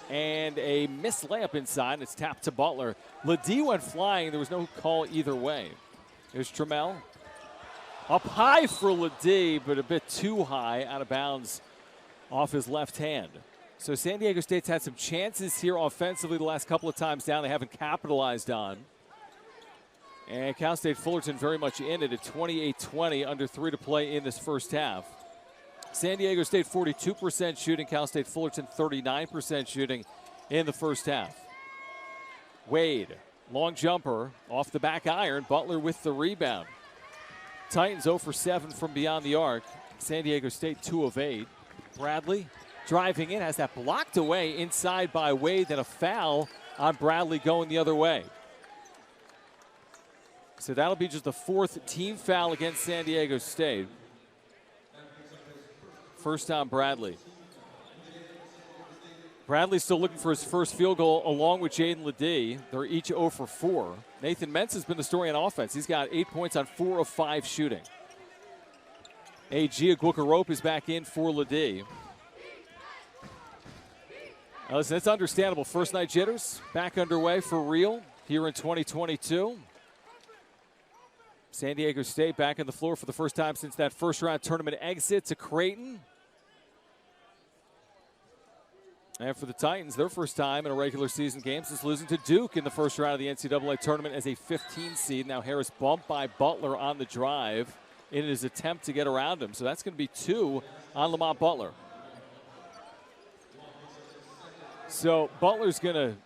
and a missed layup inside. It's tapped to Butler. Ledee went flying. There was no call either way. Here's Trammell. Up high for Ledee, but a bit too high, out of bounds off his left hand. So San Diego State's had some chances here offensively the last couple of times down they haven't capitalized on. And Cal State Fullerton very much in it at 28-20, under 3 to play in this first half. San Diego State 42% shooting, Cal State Fullerton 39% shooting in the first half. Wade, long jumper off the back iron. Butler with the rebound. Titans 0 for 7 from beyond the arc. San Diego State 2 of 8. Bradley driving in, has that blocked away inside by Wade, then a foul on Bradley going the other way. So that'll be just the 4th team foul against San Diego State. First on Bradley. Bradley's still looking for his first field goal along with Jaden Ledee. They're each 0 for 4. Nathan Mentz has been the story on offense. He's got 8 points on 4 of 5 shooting. A.G. Aguica-Rope is back in for Ledee. Now listen, it's understandable. First night jitters back underway for real here in 2022. San Diego State back on the floor for the first time since that first round tournament exit to Creighton. And for the Titans, their first time in a regular season game since losing to Duke in the first round of the NCAA tournament as a 15 seed. Now Harris bumped by Butler on the drive in his attempt to get around him. So that's going to be 2 on Lamont Butler. So Butler's going to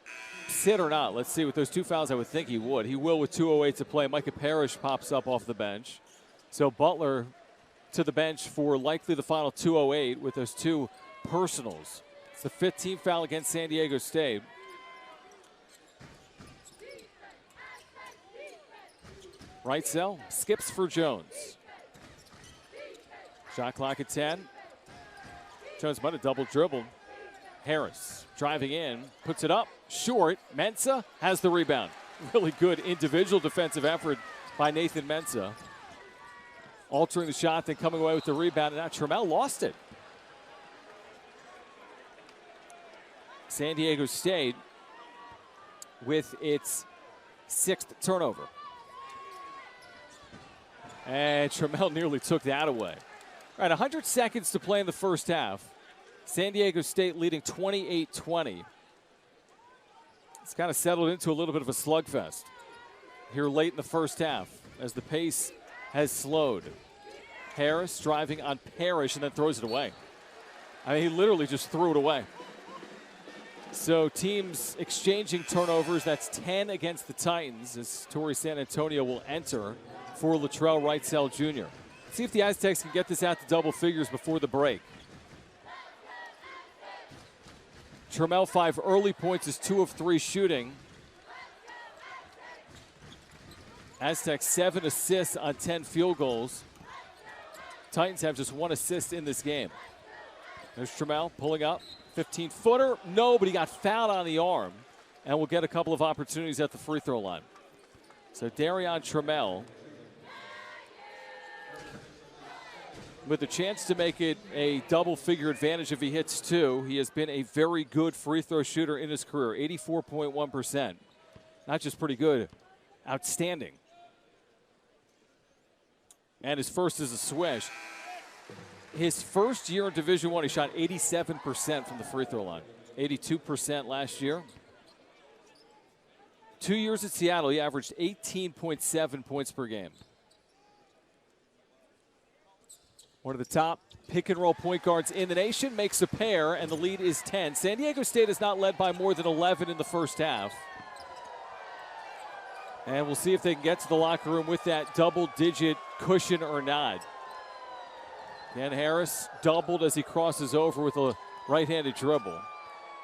sit or not. Let's see. With those 2 fouls, I would think he would. He will with 2:08 to play. Micah Parrish pops up off the bench. So Butler to the bench for likely the final 2:08 with those 2 personals. It's the 15th foul against San Diego State. Wrightsell skips for Jones. Shot clock at 10. Jones might have double dribbled. Harris driving in, puts it up, short. Mensah has the rebound. Really good individual defensive effort by Nathan Mensah. Altering the shot, then coming away with the rebound, and now Trammell lost it. San Diego State with its 6th turnover. And Trammell nearly took that away. All right, 100 seconds to play in the first half. San Diego State leading 28-20. It's kind of settled into a little bit of a slugfest here late in the first half as the pace has slowed. Harris driving on Parrish and then throws it away. I mean, he literally just threw it away. So teams exchanging turnovers. That's 10 against the Titans as Torrey San Antonio will enter for Latrell Wrightsell Jr. Let's see if the Aztecs can get this out to double figures before the break. Trammell 5 early points is 2 of 3 shooting. Aztecs 7 assists on 10 field goals. Titans have just 1 assist in this game. There's Trammell pulling up. 15-footer. No, but he got fouled on the arm. And will get a couple of opportunities at the free throw line. So Darion Trammell with a chance to make it a double-figure advantage if he hits 2. He has been a very good free throw shooter in his career, 84.1%. Not just pretty good, outstanding. And his first is a swish. His first year in Division I, he shot 87% from the free throw line, 82% last year. 2 years at Seattle, he averaged 18.7 points per game. One of the top pick-and-roll point guards in the nation, makes a pair, and the lead is 10. San Diego State is not led by more than 11 in the first half. And we'll see if they can get to the locker room with that double-digit cushion or not. Ken Harris doubled as he crosses over with a right-handed dribble.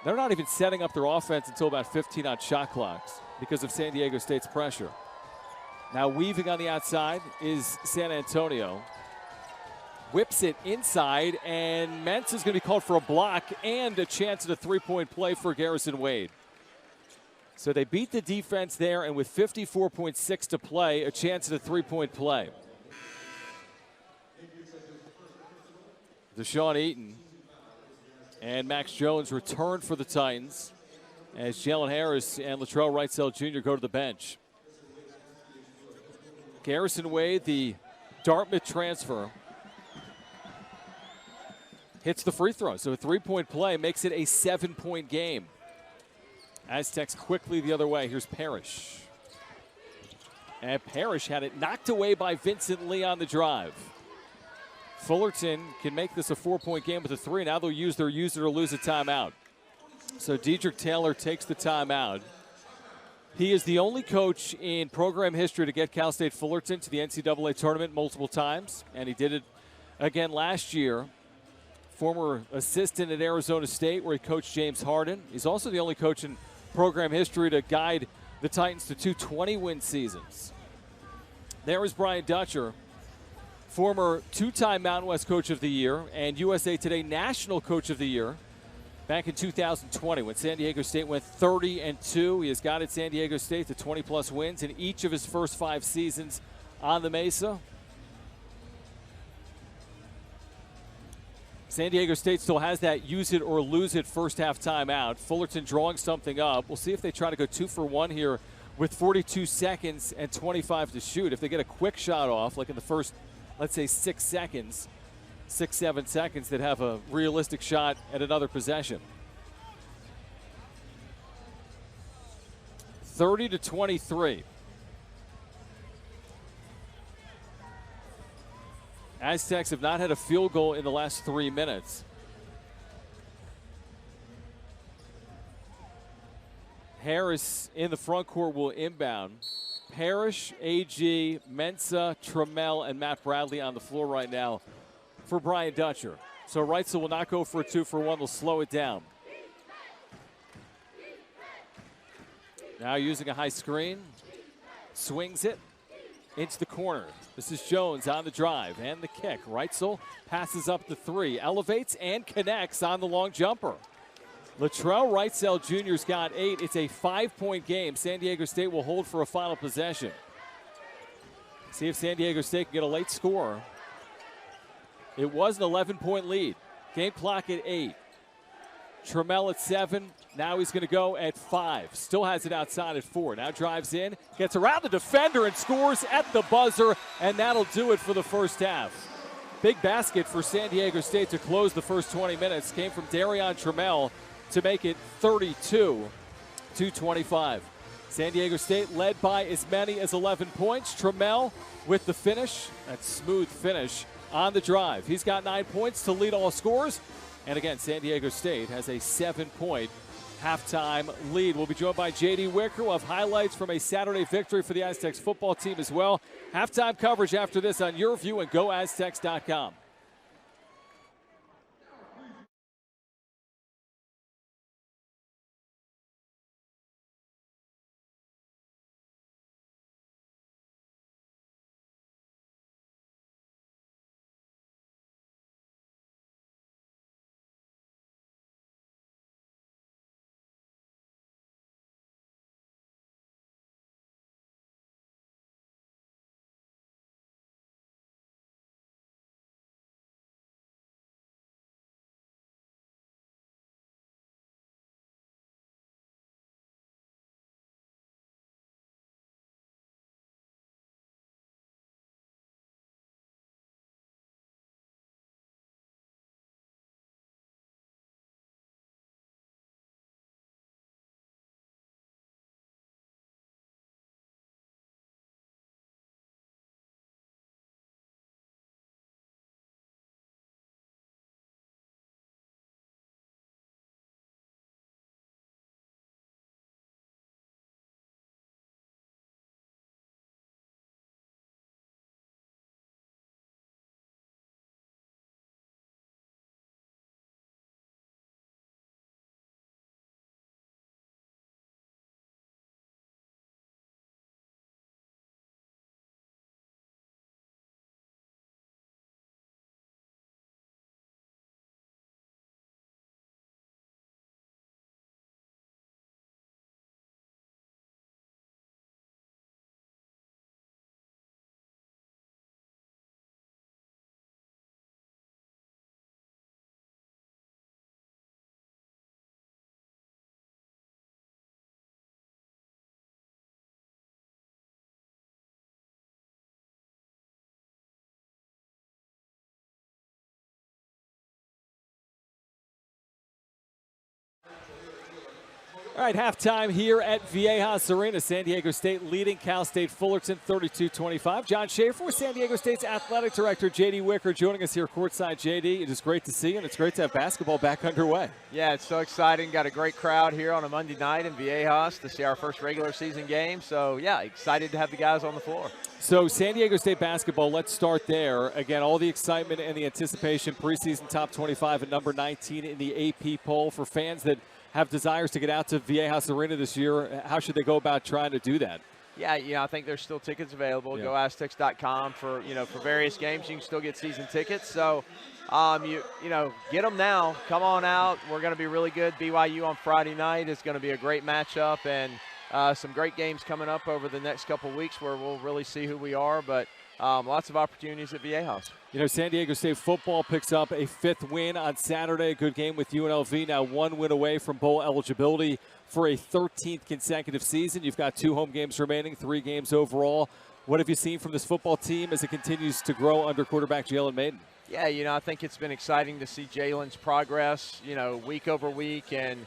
They're not even setting up their offense until about 15 on shot clocks because of San Diego State's pressure. Now weaving on the outside is San Antonio. Whips it inside, and Mentz is going to be called for a block and a chance at a three-point play for Garrison Wade. So they beat the defense there, and with 54.6 to play, a chance at a three-point play. Deshaun Eaton and Max Jones return for the Titans as Jalen Harris and Latrell Wrightsell Jr. go to the bench. Garrison Wade, the Dartmouth transfer, hits the free throw. So a three-point play makes it a 7-point game. Aztecs quickly the other way. Here's Parrish. And Parrish had it knocked away by Vincent Lee on the drive. Fullerton can make this a 4-point game with a 3. Now they'll use their use it or lose it timeout. So Dedrick Taylor takes the timeout. He is the only coach in program history to get Cal State Fullerton to the NCAA tournament multiple times, and he did it again last year. Former assistant at Arizona State, where he coached James Harden. He's also the only coach in program history to guide the Titans to 2 20-win seasons. There is Brian Dutcher, former 2-time Mountain West Coach of the Year and USA Today National Coach of the Year back in 2020 when San Diego State went 30-2. He has guided San Diego State to 20-plus wins in each of his first 5 seasons on the Mesa. San Diego State still has that use it or lose it first half timeout. Fullerton drawing something up. We'll see if they try to go 2 for 1 here with 42 seconds and 25 to shoot. If they get a quick shot off, like in the first, let's say 6 seconds, 6-7 seconds, they'd have a realistic shot at another possession. 30-23. Aztecs have not had a field goal in the last 3 minutes. Harris in the front court will inbound. Parrish, AG, Mensah, Trammell, and Matt Bradley on the floor right now for Brian Dutcher. So Reitzel will not go for a 2 for 1. They'll slow it down. Now using a high screen. Swings it into the corner. This is Jones on the drive and the kick. Reitzel passes up the 3, elevates and connects on the long jumper. Latrell Reitzel Jr.'s got 8. It's a 5-point game. San Diego State will hold for a final possession. See if San Diego State can get a late score. It was an 11-point lead. Game clock at 8. Trammell at 7. Now he's going to go at 5. Still has it outside at 4. Now drives in, gets around the defender and scores at the buzzer, and that'll do it for the first half. Big basket for San Diego State to close the first 20 minutes. Came from Darion Trammell to make it 32-25. San Diego State led by as many as 11 points. Trammell with the finish, that smooth finish on the drive. He's got 9 points to lead all scores. And again, San Diego State has a 7-point halftime lead. We'll be joined by J.D. Wicker. We'll have highlights from a Saturday victory for the Aztecs football team as well. Halftime coverage after this on Your View and GoAztecs.com. All right, halftime here at Viejas Arena. San Diego State leading Cal State Fullerton 32-25. John Schaefer with San Diego State's athletic director, J.D. Wicker, joining us here courtside. J.D., it is great to see you, and it's great to have basketball back underway. Yeah, it's so exciting. Got a great crowd here on a Monday night in Viejas to see our first regular season game. So, yeah, excited to have the guys on the floor. So San Diego State basketball, let's start there. Again, all the excitement and the anticipation, preseason top 25 and number 19 in the AP poll. For fans that have desires to get out to Viejas Arena this year, how should they go about trying to do that? Yeah, I think there's still tickets available. Yeah. GoAztecs.com for various games. You can still get season tickets. So, get them now. Come on out. We're going to be really good. BYU on Friday night is going to be a great matchup, and some great games coming up over the next couple weeks where we'll really see who we are. But lots of opportunities at Viejas. San Diego State football picks up a 5th win on Saturday. A good game with UNLV. Now 1 win away from bowl eligibility for a 13th consecutive season. You've got 2 home games remaining, 3 games overall. What have you seen from this football team as it continues to grow under quarterback Jalen Mayden? Yeah, I think it's been exciting to see Jalen's progress, week over week, and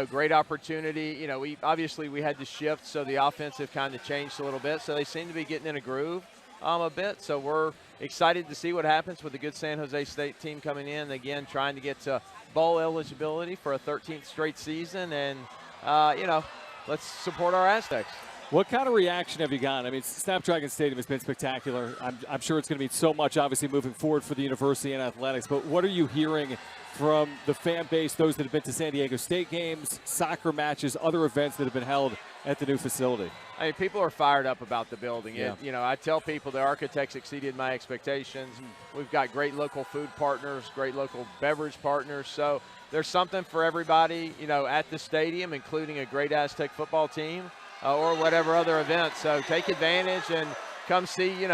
great opportunity. We had to shift, so the offensive kind of changed a little bit. So they seem to be getting in a groove a bit. So we're excited to see what happens with the good San Jose State team coming in, again, trying to get to bowl eligibility for a 13th straight season. And, let's support our Aztecs. What kind of reaction have you gotten? I mean, Snapdragon Stadium has been spectacular. I'm sure it's going to mean so much, obviously, moving forward for the university and athletics. But what are you hearing from the fan base, those that have been to San Diego State games, soccer matches, other events that have been held at the new facility? I mean, people are fired up about the building. Yeah. I tell people the architects exceeded my expectations. We've got great local food partners, great local beverage partners. So there's something for everybody, at the stadium, including a great Aztec football team. Or whatever other event. So take advantage and come see,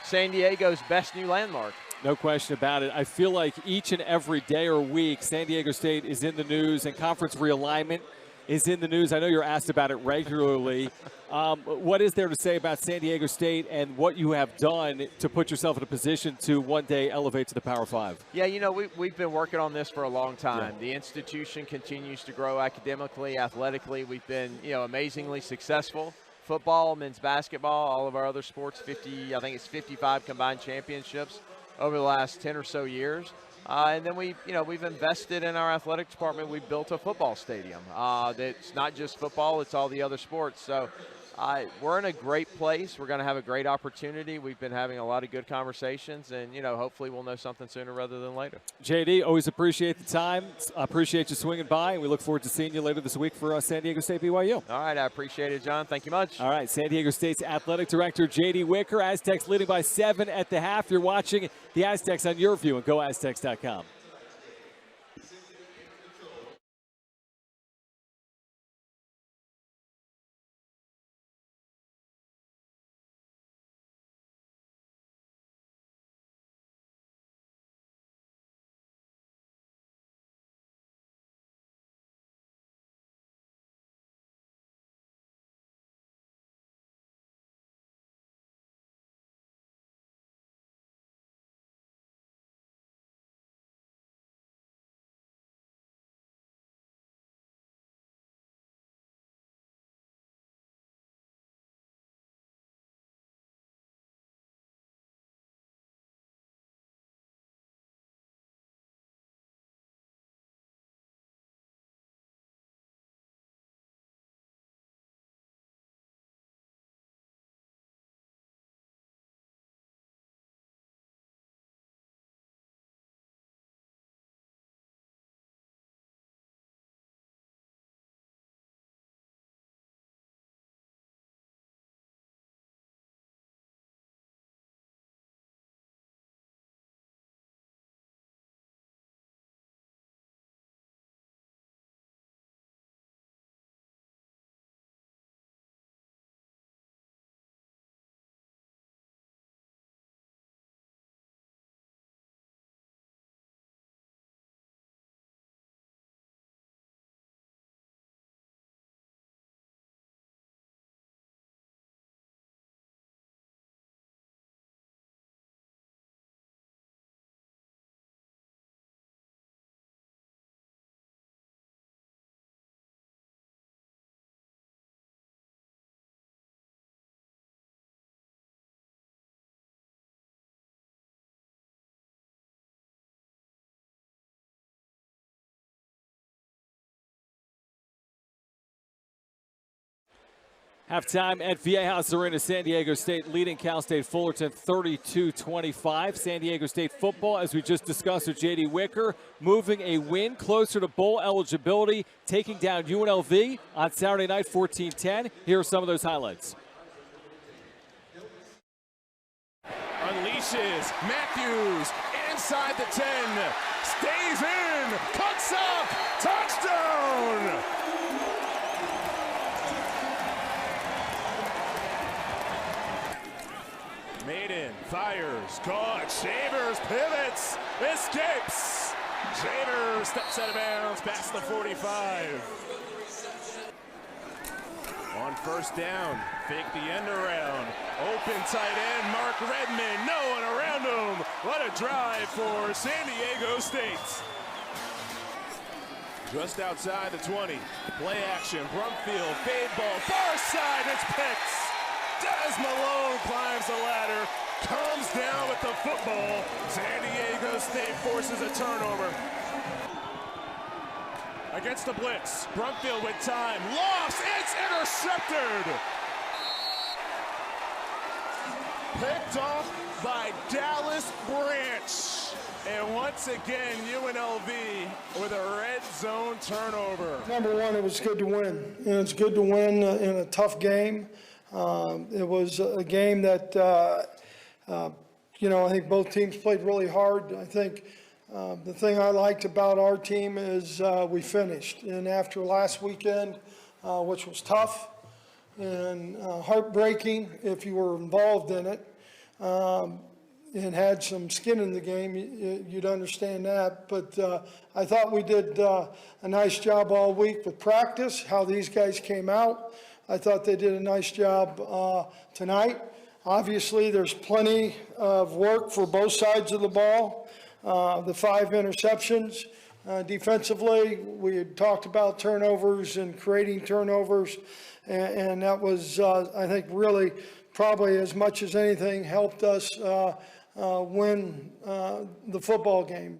San Diego's best new landmark. No question about it. I feel like each and every day or week, San Diego State is in the news, and conference realignment is in the news. I know you're asked about it regularly. What is there to say about San Diego State and what you have done to put yourself in a position to one day elevate to the Power 5? Yeah, we've been working on this for a long time. Yeah. The institution continues to grow academically, athletically. We've been, amazingly successful. Football, men's basketball, all of our other sports, 55 combined championships over the last 10 or so years. And then we've invested in our athletic department. We've built a football stadium that's not just football, it's all the other sports. So we're in a great place. We're going to have a great opportunity. We've been having a lot of good conversations, and, hopefully we'll know something sooner rather than later. JD, always appreciate the time. Appreciate you swinging by, and we look forward to seeing you later this week for San Diego State BYU. All right, I appreciate it, John. Thank you much. All right, San Diego State's athletic director, J.D. Wicker. Aztecs leading by 7 at the half. You're watching the Aztecs on your view and GoAztecs.com. Halftime at Viejas Arena, San Diego State leading Cal State Fullerton 32-25. San Diego State football, as we just discussed with J.D. Wicker, moving a win closer to bowl eligibility, taking down UNLV on Saturday night 14-10. Here are some of those highlights. Unleashes Matthews inside the 10, stays in, cuts up, touchdown! Maiden fires, caught, Shavers pivots, escapes. Shavers steps out of bounds past the 45. On first down, fake the end around. Open tight end, Mark Redmond, no one around him. What a drive for San Diego State. Just outside the 20, play action, Brumfield, fade ball, far side, it's picked. Des Malone climbs the ladder, comes down with the football. San Diego State forces a turnover. Against the blitz, Brumfield with time, lost, it's intercepted! Picked off by Dallas Branch. And once again, UNLV with a red zone turnover. Number one, it was good to win. You know, it's good to win in a tough game. It was a game that, you know, I think both teams played really hard. I think the thing I liked about our team is we finished. And after last weekend, which was tough and heartbreaking if you were involved in it, and had some skin in the game, you'd understand that. But I thought we did a nice job all week with practice, how these guys came out. I thought they did a nice job tonight. Obviously, there's plenty of work for both sides of the ball. The 5 interceptions. Defensively, we had talked about turnovers and creating turnovers, and that was, I think, really probably as much as anything helped us win the football game.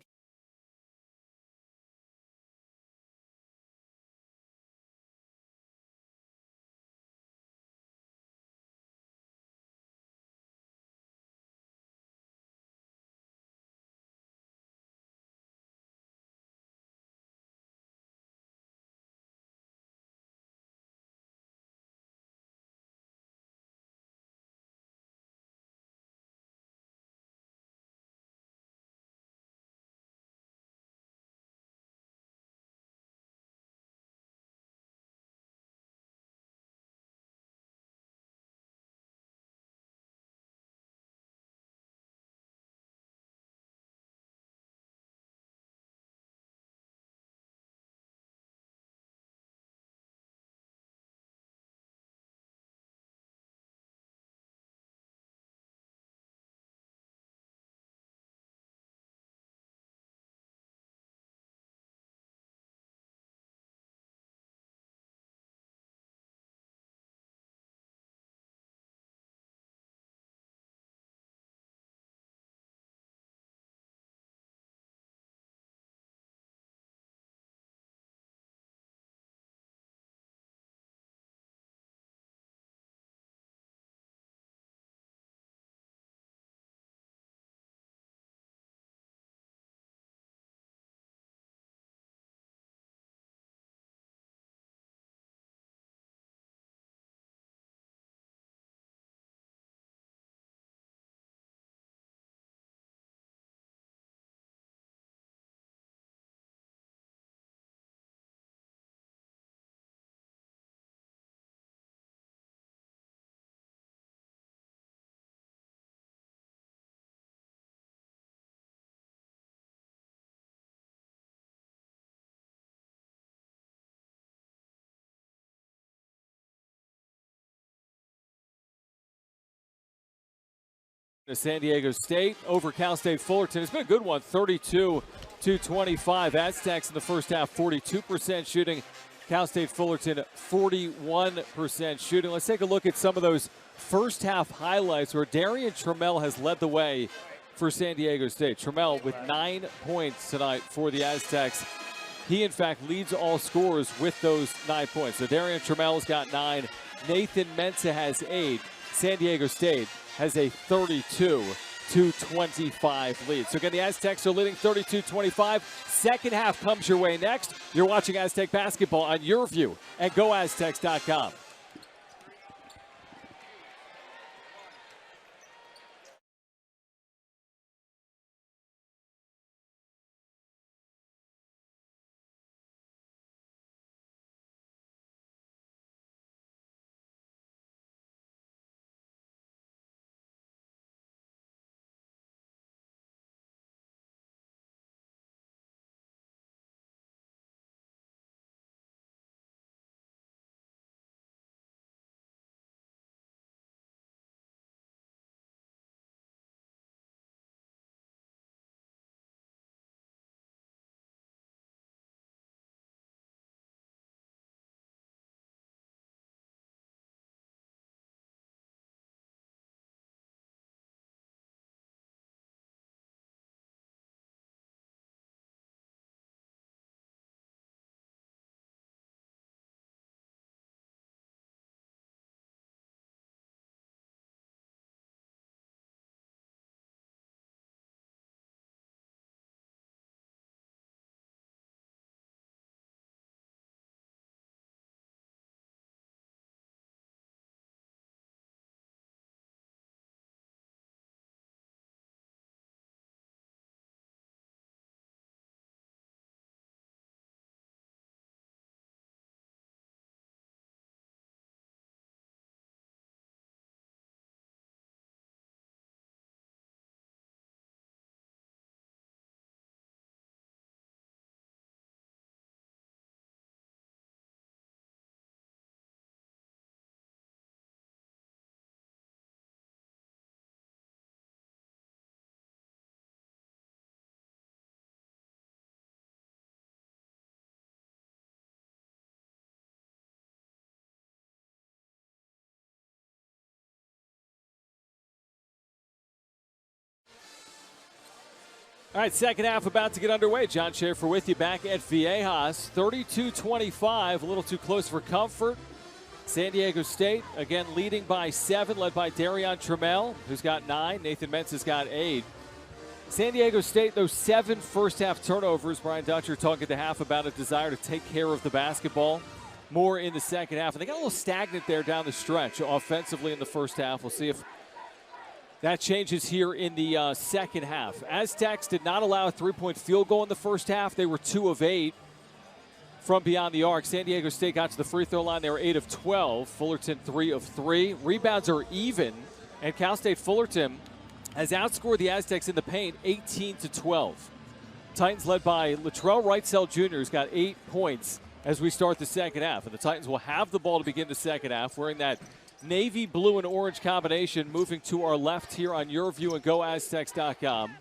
San Diego State over Cal State Fullerton. It's been a good one, 32-25. Aztecs in the first half, 42% shooting. Cal State Fullerton, 41% shooting. Let's take a look at some of those first half highlights where Darian Trammell has led the way for San Diego State. Trammell with 9 points tonight for the Aztecs. He, in fact, leads all scorers with those 9 points. So Darian Trammell's got 9. Nathan Mensah has 8. San Diego State has a 32-25 lead. So again, the Aztecs are leading 32-25. Second half comes your way next. You're watching Aztec basketball on your view at GoAztecs.com. All right, second half about to get underway. John Schaefer with you back at Viejas. 32-25, a little too close for comfort. San Diego State, again, leading by 7, led by Darian Trammell, who's got 9. Nathan Mensah's got 8. San Diego State, those 7 first-half turnovers. Brian Dutcher talking at the half about a desire to take care of the basketball more in the second half. And they got a little stagnant there down the stretch offensively in the first half. We'll see if that changes here in the second half. Aztecs did not allow a three-point field goal in the first half. They were 2 of 8 from beyond the arc. San Diego State got to the free throw line. They were 8 of 12. Fullerton 3 of 3. Rebounds are even. And Cal State Fullerton has outscored the Aztecs in the paint 18-12. Titans led by Latrell Wrightsell Jr. who's got 8 points as we start the second half. And the Titans will have the ball to begin the second half, wearing that navy blue and orange combination. Moving to our left here on your view and GoAztecs.com.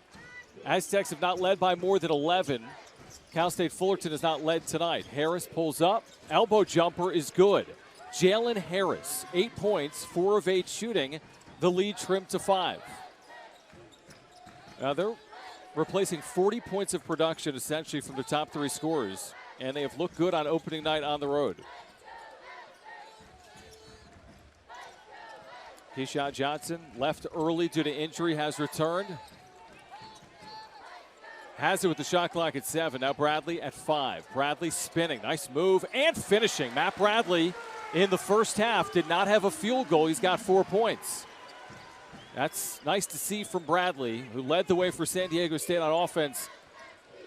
Aztecs have not led by more than 11. Cal State Fullerton has not led tonight. Harris pulls up. Elbow jumper is good. Jalen Harris, 8 points, 4 of 8 shooting. The lead trimmed to 5. Now they're replacing 40 points of production essentially from the top 3 scorers, and they have looked good on opening night on the road. Keyshawn Johnson left early due to injury, has returned. Has it with the shot clock at 7. Now Bradley at 5. Bradley spinning. Nice move and finishing. Matt Bradley in the first half did not have a field goal. He's got 4 points. That's nice to see from Bradley, who led the way for San Diego State on offense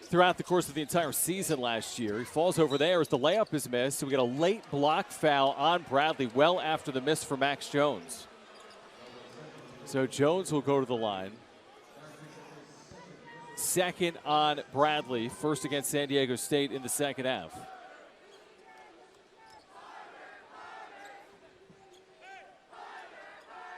throughout the course of the entire season last year. He falls over there as the layup is missed. So we get a late block foul on Bradley well after the miss for Max Jones. So Jones will go to the line. Second on Bradley, first against San Diego State in the second half.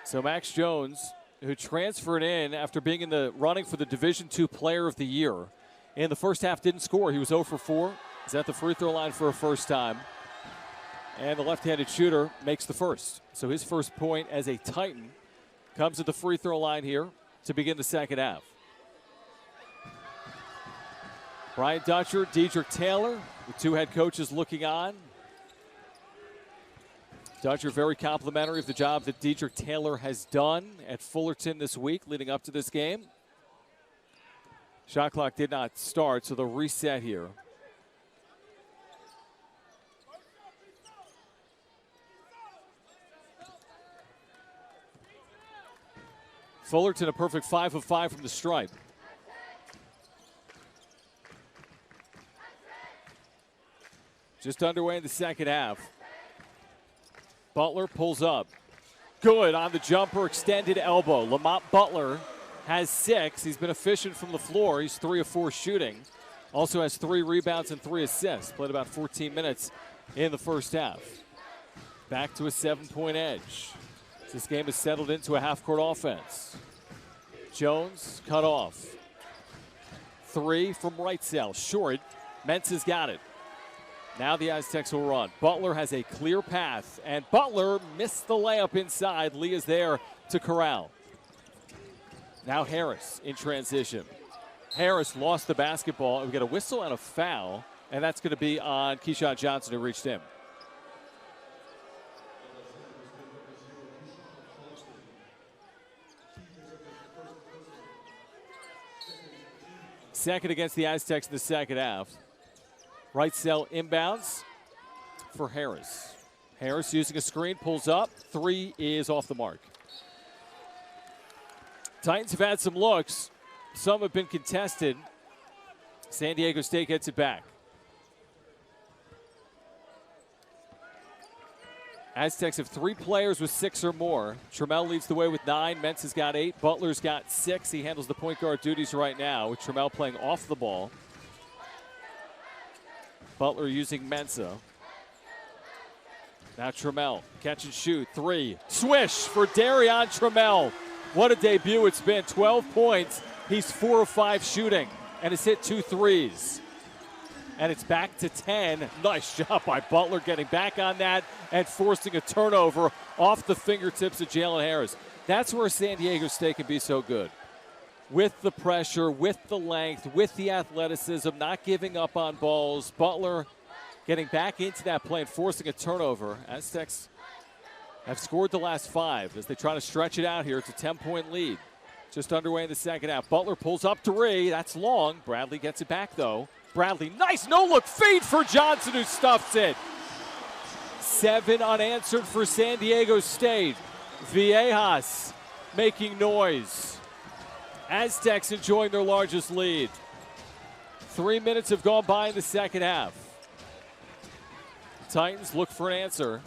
So Max Jones, who transferred in after being in the running for the Division II Player of the Year, in the first half didn't score. He was 0 for 4. He's at the free throw line for a first time. And the left-handed shooter makes the first. So his first point as a Titan comes at the free throw line here to begin the second half. Brian Dutcher, Dedrick Taylor, the two head coaches looking on. Dutcher very complimentary of the job that Dedrick Taylor has done at Fullerton this week leading up to this game. Shot clock did not start, so they'll reset here. Fullerton a perfect 5 of 5 from the stripe. Just underway in the second half. Butler pulls up. Good on the jumper, extended elbow. Lamont Butler has 6. He's been efficient from the floor. He's 3 of 4 shooting. Also has 3 rebounds and 3 assists. Played about 14 minutes in the first half. Back to a 7-point edge. This game has settled into a half-court offense. Jones cut off. 3 from right cell. Short. Mensa's got it. Now the Aztecs will run. Butler has a clear path, and Butler missed the layup inside. Lee is there to corral. Now Harris in transition. Harris lost the basketball. We get a whistle and a foul, and that's going to be on Keyshawn Johnson, who reached him. Second against the Aztecs in the second half. Right cell inbounds for Harris. Harris using a screen, pulls up. 3 is off the mark. Titans have had some looks. Some have been contested. San Diego State gets it back. Aztecs have 3 players with 6 or more. Trammell leads the way with 9. Mensa's got 8. Butler's got 6. He handles the point guard duties right now with Trammell playing off the ball. Butler using Mensa. Now Trammell, catch and shoot, 3. Swish for Darion Trammell. What a debut it's been, 12 points. He's 4 of 5 shooting and has hit 2 threes. And it's back to 10. Nice job by Butler getting back on that and forcing a turnover off the fingertips of Jalen Harris. That's where San Diego State can be so good. With the pressure, with the length, with the athleticism, not giving up on balls. Butler getting back into that play and forcing a turnover. Aztecs have scored the last 5 as they try to stretch it out here. It's a 10-point lead. Just underway in the second half. Butler pulls up 3. That's long. Bradley gets it back, though. Bradley, nice no-look feed for Johnson, who stuffs it. 7 unanswered for San Diego State. Viejas making noise. Aztecs enjoying their largest lead. 3 minutes have gone by in the second half. Titans look for an answer.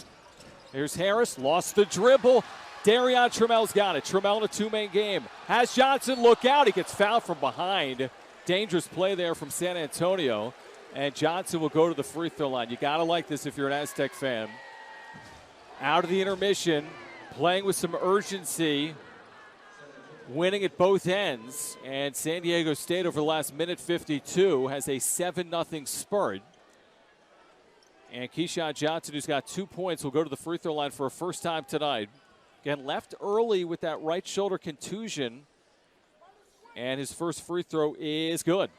Here's Harris, lost the dribble. Darion Trammell's got it. Trammell in a 2-man game. Has Johnson, look out. He gets fouled from behind. Dangerous play there from San Antonio. And Johnson will go to the free throw line. You got to like this if you're an Aztec fan. Out of the intermission, playing with some urgency. Winning at both ends, and San Diego State over the last minute 52 has a 7-0 spurt. And Keyshawn Johnson, who's got 2 points, will go to the free throw line for a first time tonight. Again, left early with that right shoulder contusion, and his first free throw is good.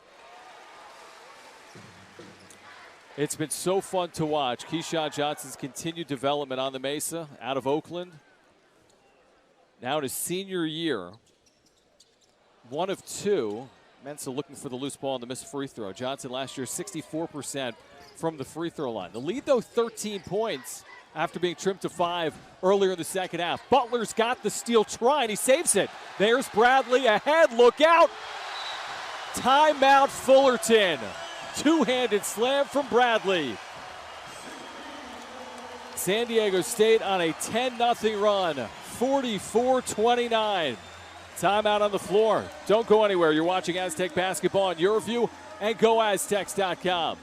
It's been so fun to watch Keyshawn Johnson's continued development on the Mesa out of Oakland. Now in his senior year. 1 of 2. Mensa looking for the loose ball and the missed free throw. Johnson last year 64% from the free throw line. The lead, though, 13 points after being trimmed to 5 earlier in the second half. Butler's got the steal try, and he saves it. There's Bradley ahead. Look out. Timeout Fullerton. 2-handed slam from Bradley. San Diego State on a 10-0 run. 44-29. Timeout on the floor. Don't go anywhere. You're watching Aztec basketball on YourView and GoAztecs.com.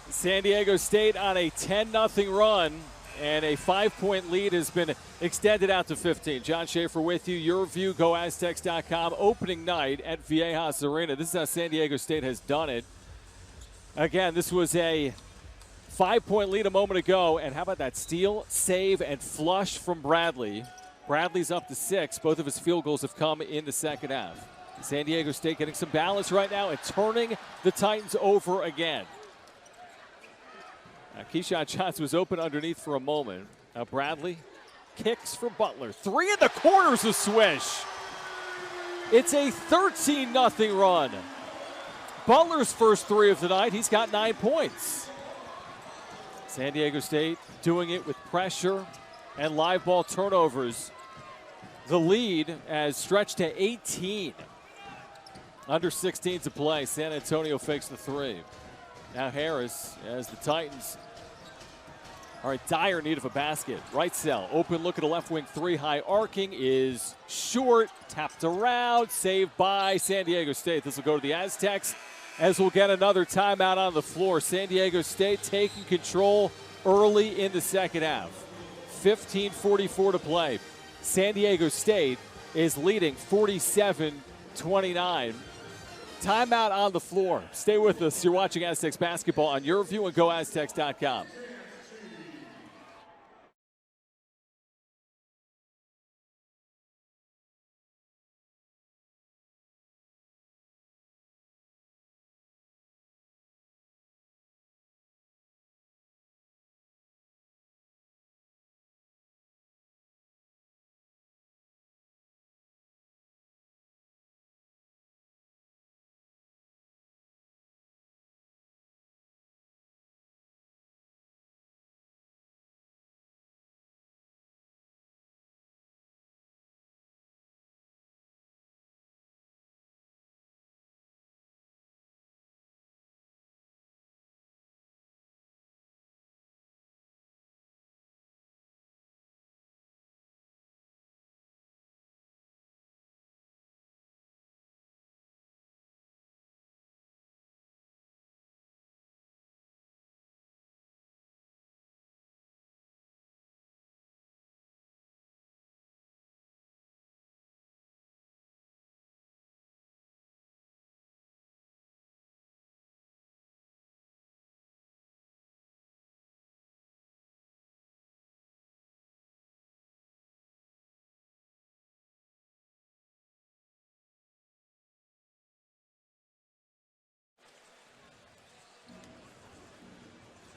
San Diego State on a 10-0 run, and a 5-point lead has been extended out to 15. John Schaefer with you. Your View, GoAztecs.com. Opening night at Viejas Arena. This is how San Diego State has done it. Again, this was a 5-point lead a moment ago, and how about that steal, save, and flush from Bradley? Bradley's up to 6. Both of his field goals have come in the second half. San Diego State getting some balance right now and turning the Titans over again. Now, Keyshawn Johnson was open underneath for a moment. Now Bradley kicks for Butler. 3 in the corner's a swish. It's a 13-0 run. Butler's first 3 of the night. He's got 9 points. San Diego State doing it with pressure and live ball turnovers. The lead has stretched to 18. Under 16 to play. San Antonio fakes the 3. Now Harris, as the Titans are in dire need of a basket. Right cell, open look at a left wing 3, high arcing is short, tapped around, saved by San Diego State. This will go to the Aztecs as we'll get another timeout on the floor. San Diego State taking control early in the second half. 15:44 to play. San Diego State is leading 47-29. Timeout on the floor. Stay with us. You're watching Aztecs basketball on Your View and GoAztecs.com.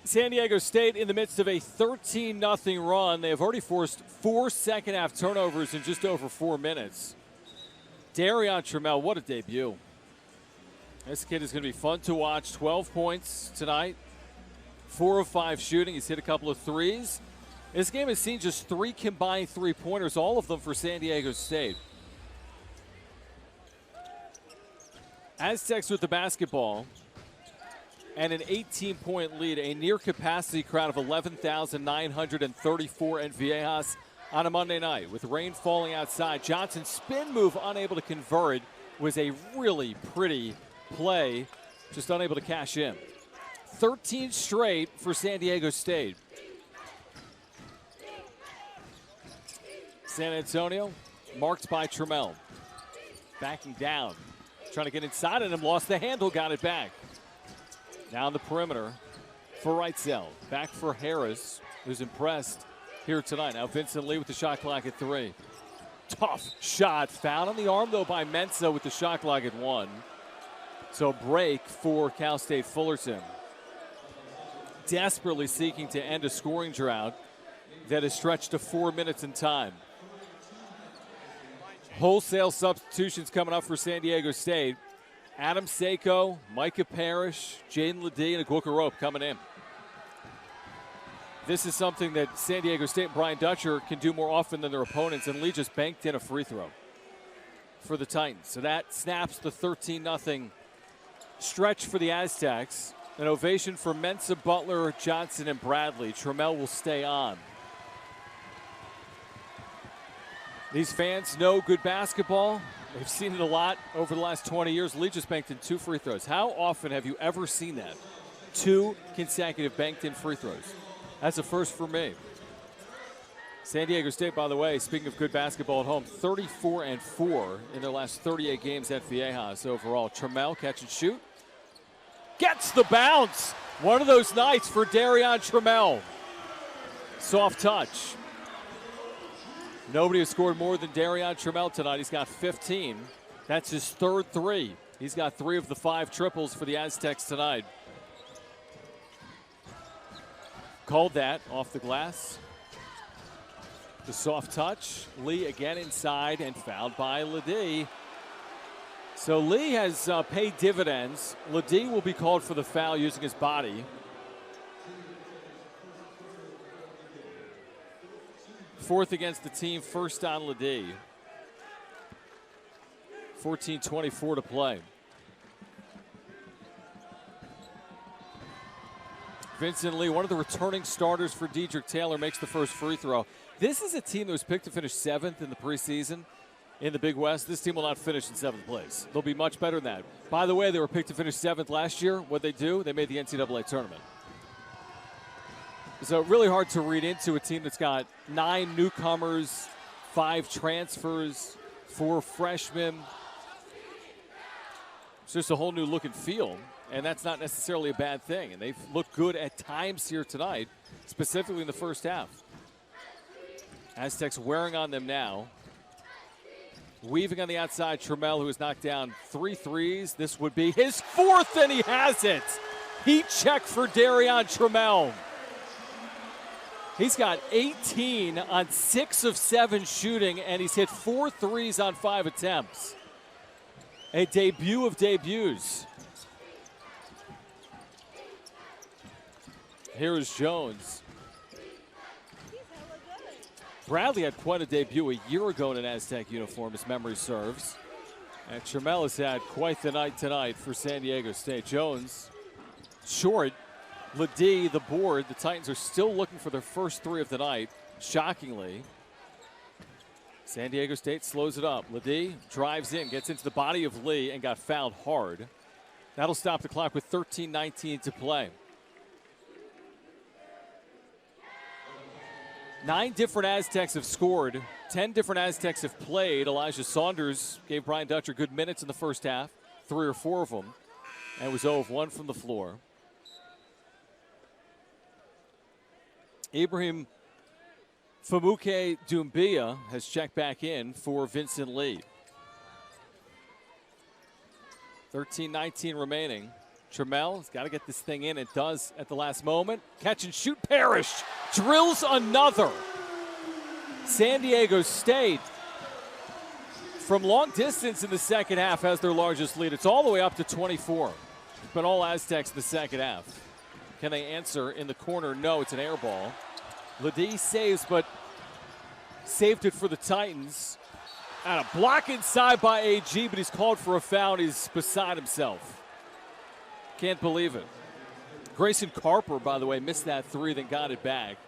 San Diego State in the midst of a 13-0 run. They have already forced 4 second-half turnovers in just over 4 minutes. Darion Trammell, what a debut. This kid is going to be fun to watch. 12 points tonight, 4 of 5 shooting. He's hit a couple of threes. This game has seen just 3 combined three-pointers, all of them for San Diego State. Aztecs with the basketball. And an 18-point lead, a near-capacity crowd of 11,934 in Viejas on a Monday night. With rain falling outside, Johnson's spin move unable to convert was a really pretty play, just unable to cash in. 13 straight for San Diego State. San Antonio marked by Trammell. Backing down, trying to get inside on him, lost the handle, got it back. Now on the perimeter for Wrightsell. Back for Harris, who's impressed here tonight. Now Vincent Lee with the shot clock at 3. Tough shot. Fouled on the arm, though, by Mensah with the shot clock at 1. So break for Cal State Fullerton. Desperately seeking to end a scoring drought that is stretched to 4 minutes in time. Wholesale substitutions coming up for San Diego State. Adam Seiko, Micah Parrish, Jaden Ledee, and Agwuka Rope coming in. This is something that San Diego State and Brian Dutcher can do more often than their opponents, and Lee just banked in a free throw for the Titans. So that snaps the 13-0 stretch for the Aztecs. An ovation for Mensah, Butler, Johnson, and Bradley. Trammell will stay on. These fans know good basketball. They've seen it a lot over the last 20 years. Lee just banked in 2 free throws. How often have you ever seen that 2 consecutive banked-in free throws. That's a first for me. San Diego State, by the way, speaking of good basketball at home, 34-4 in their last 38 games at Viejas overall. Trammell, catch and shoot. Gets the bounce. One of those nights for Darion Trammell. Soft touch. Nobody has scored more than Darion Trammell tonight. He's got 15. That's his third 3. He's got 3 of the 5 triples for the Aztecs tonight. Called that off the glass. The soft touch. Lee again inside and fouled by Ledee. So Lee has paid dividends. Ledee will be called for the foul using his body. Fourth against the team, first on Ledee. 14:24 to play. Vincent Lee, one of the returning starters for Dedrick Taylor, makes the first free throw. This is a team that was picked to finish 7th in the preseason in the Big West. This team will not finish in 7th place. They'll be much better than that. By the way, they were picked to finish 7th last year. What'd they do? They made the NCAA tournament. So really hard to read into a team that's got 9 newcomers, 5 transfers, 4 freshmen. It's just a whole new look and feel, and that's not necessarily a bad thing. And they've looked good at times here tonight, specifically in the first half. Aztecs wearing on them now. Weaving on the outside, Trammell, who has knocked down 3 threes. This would be his 4th, and he has it. Heat check for Darion Trammell. He's got 18 on 6 of 7 shooting, and he's hit 4 threes on 5 attempts. A debut of debuts. Here is Jones. Bradley had quite a debut a year ago in an Aztec uniform, as memory serves. And Trammell has had quite the night tonight for San Diego State. Jones, short. Ledee, the board. The Titans are still looking for their first 3 of the night, shockingly. San Diego State slows it up. Ledee drives in, gets into the body of Lee, and got fouled hard. That'll stop the clock with 13:19 to play. 9 different Aztecs have scored. 10 different Aztecs have played. Elijah Saunders gave Brian Dutcher good minutes in the first half, 3 or 4 of them, and was 0 of 1 from the floor. Ibrahim Famuke Doumbia has checked back in for Vincent Lee. 13:19 remaining. Trammell has got to get this thing in. It does at the last moment. Catch and shoot. Parrish drills another. San Diego State, from long distance in the second half, has their largest lead. It's all the way up to 24. It's been all Aztecs in the second half. Can they answer in the corner? No, it's an air ball. Ledee saves, but saved it for the Titans. And a block inside by AG, but he's called for a foul. He's beside himself. Can't believe it. Grayson Carper, by the way, missed that 3, then got it back.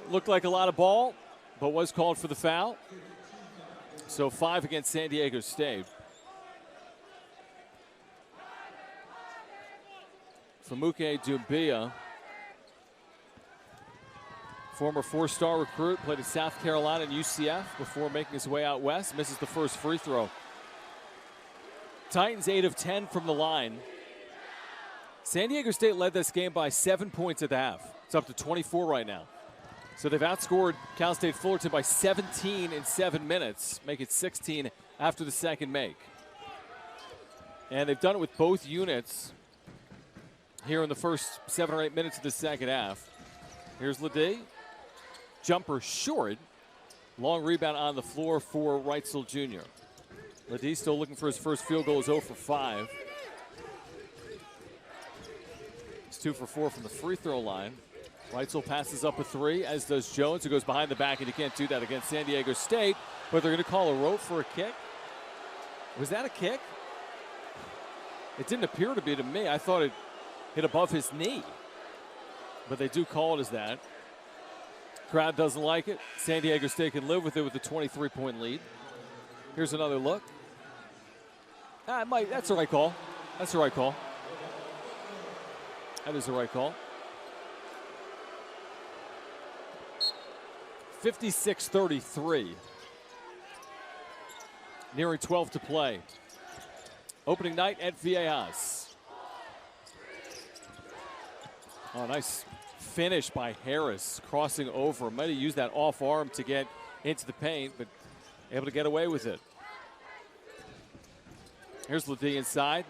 Looked like a lot of ball, but was called for the foul. So 5 against San Diego State. Famuke Doumbia, former 4-star recruit, played at South Carolina and UCF before making his way out west, misses the first free throw. Titans 8 of 10 from the line. San Diego State led this game by 7 points at the half. It's up to 24 right now. So they've outscored Cal State Fullerton by 17 in 7 minutes, make it 16 after the second make. And they've done it with both units here in the first 7 or 8 minutes of the second half. Here's Ledee. Jumper short. Long rebound on the floor for Reitzel Jr. Ledee still looking for his first field goal, is 0 for 5. He's 2 for 4 from the free throw line. Reitzel passes up a 3, as does Jones, who goes behind the back, and you can't do that against San Diego State. But they're going to call a rope for a kick. Was that a kick? It didn't appear to be to me. I thought it hit above his knee. But they do call it as that. Crowd doesn't like it. San Diego State can live with it with a 23-point lead. Here's another look. That's the right call. That's the right call. That is the right call. 56-33. Nearing 12 to play. Opening night at Viejas. Oh, nice finish by Harris, crossing over. Might have used that off arm to get into the paint, but able to get away with it. Here's Ledee inside.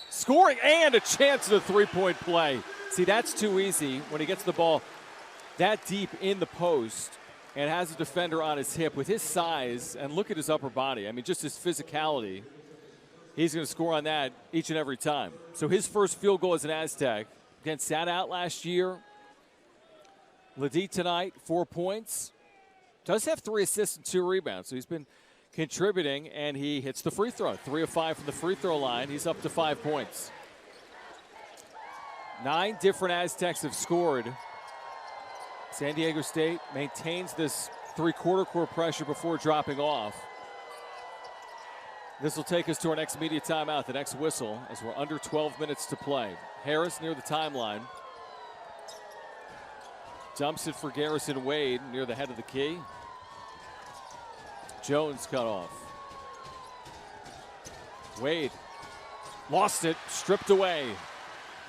Scoring and a chance at a three-point play. See, that's too easy when he gets the ball that deep in the post and has a defender on his hip. With his size, and look at his upper body, I mean, just his physicality, he's going to score on that each and every time. So his first field goal as an Aztec. Again, sat out last year. Ledee tonight, 4 points. Does have 3 assists and 2 rebounds, so he's been contributing, and he hits the free throw. 3 of 5 from the free throw line. He's up to 5 points. 9 different Aztecs have scored. San Diego State maintains this three-quarter court pressure before dropping off. This will take us to our next media timeout, the next whistle, as we're under 12 minutes to play. Harris near the timeline. Dumps it for Garrison Wade near the head of the key. Jones cut off. Wade lost it, stripped away.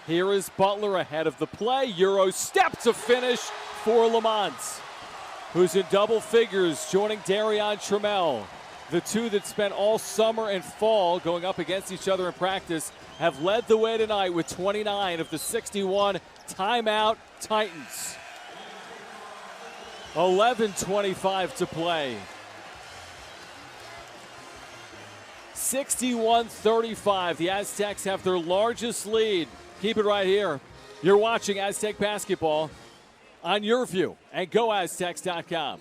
Here is Butler ahead of the play. Euro step to finish for Lamont, who's in double figures, joining Darion Trammell. The two that spent all summer and fall going up against each other in practice have led the way tonight with 29 of the 61 timeout Titans. 11:25 to play. 61-35. The Aztecs have their largest lead. Keep it right here. You're watching Aztec basketball on your view and GoAztecs.com.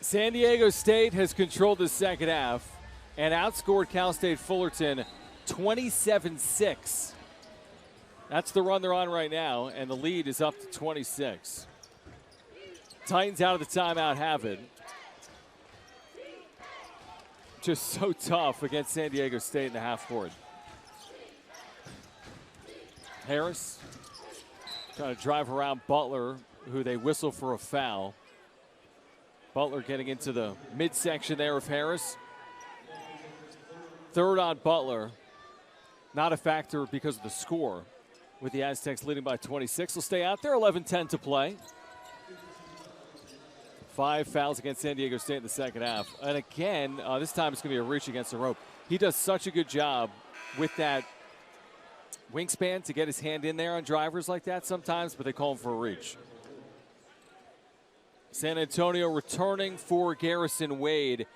San Diego State has controlled the second half and outscored Cal State Fullerton 27-6. That's the run they're on right now, and the lead is up to 26. Titans out of the timeout have it. Just so tough against San Diego State in the half court. Harris trying to drive around Butler, who they whistle for a foul. Butler getting into the midsection there of Harris. Third on Butler. Not a factor because of the score, with the Aztecs leading by 26. Will stay out there, 11-10 to play. 5 fouls against San Diego State in the second half. And again, this time it's going to be a reach against the rope. He does such a good job with that wingspan to get his hand in there on drivers like that sometimes, but they call him for a reach. San Antonio returning for Garrison Wade.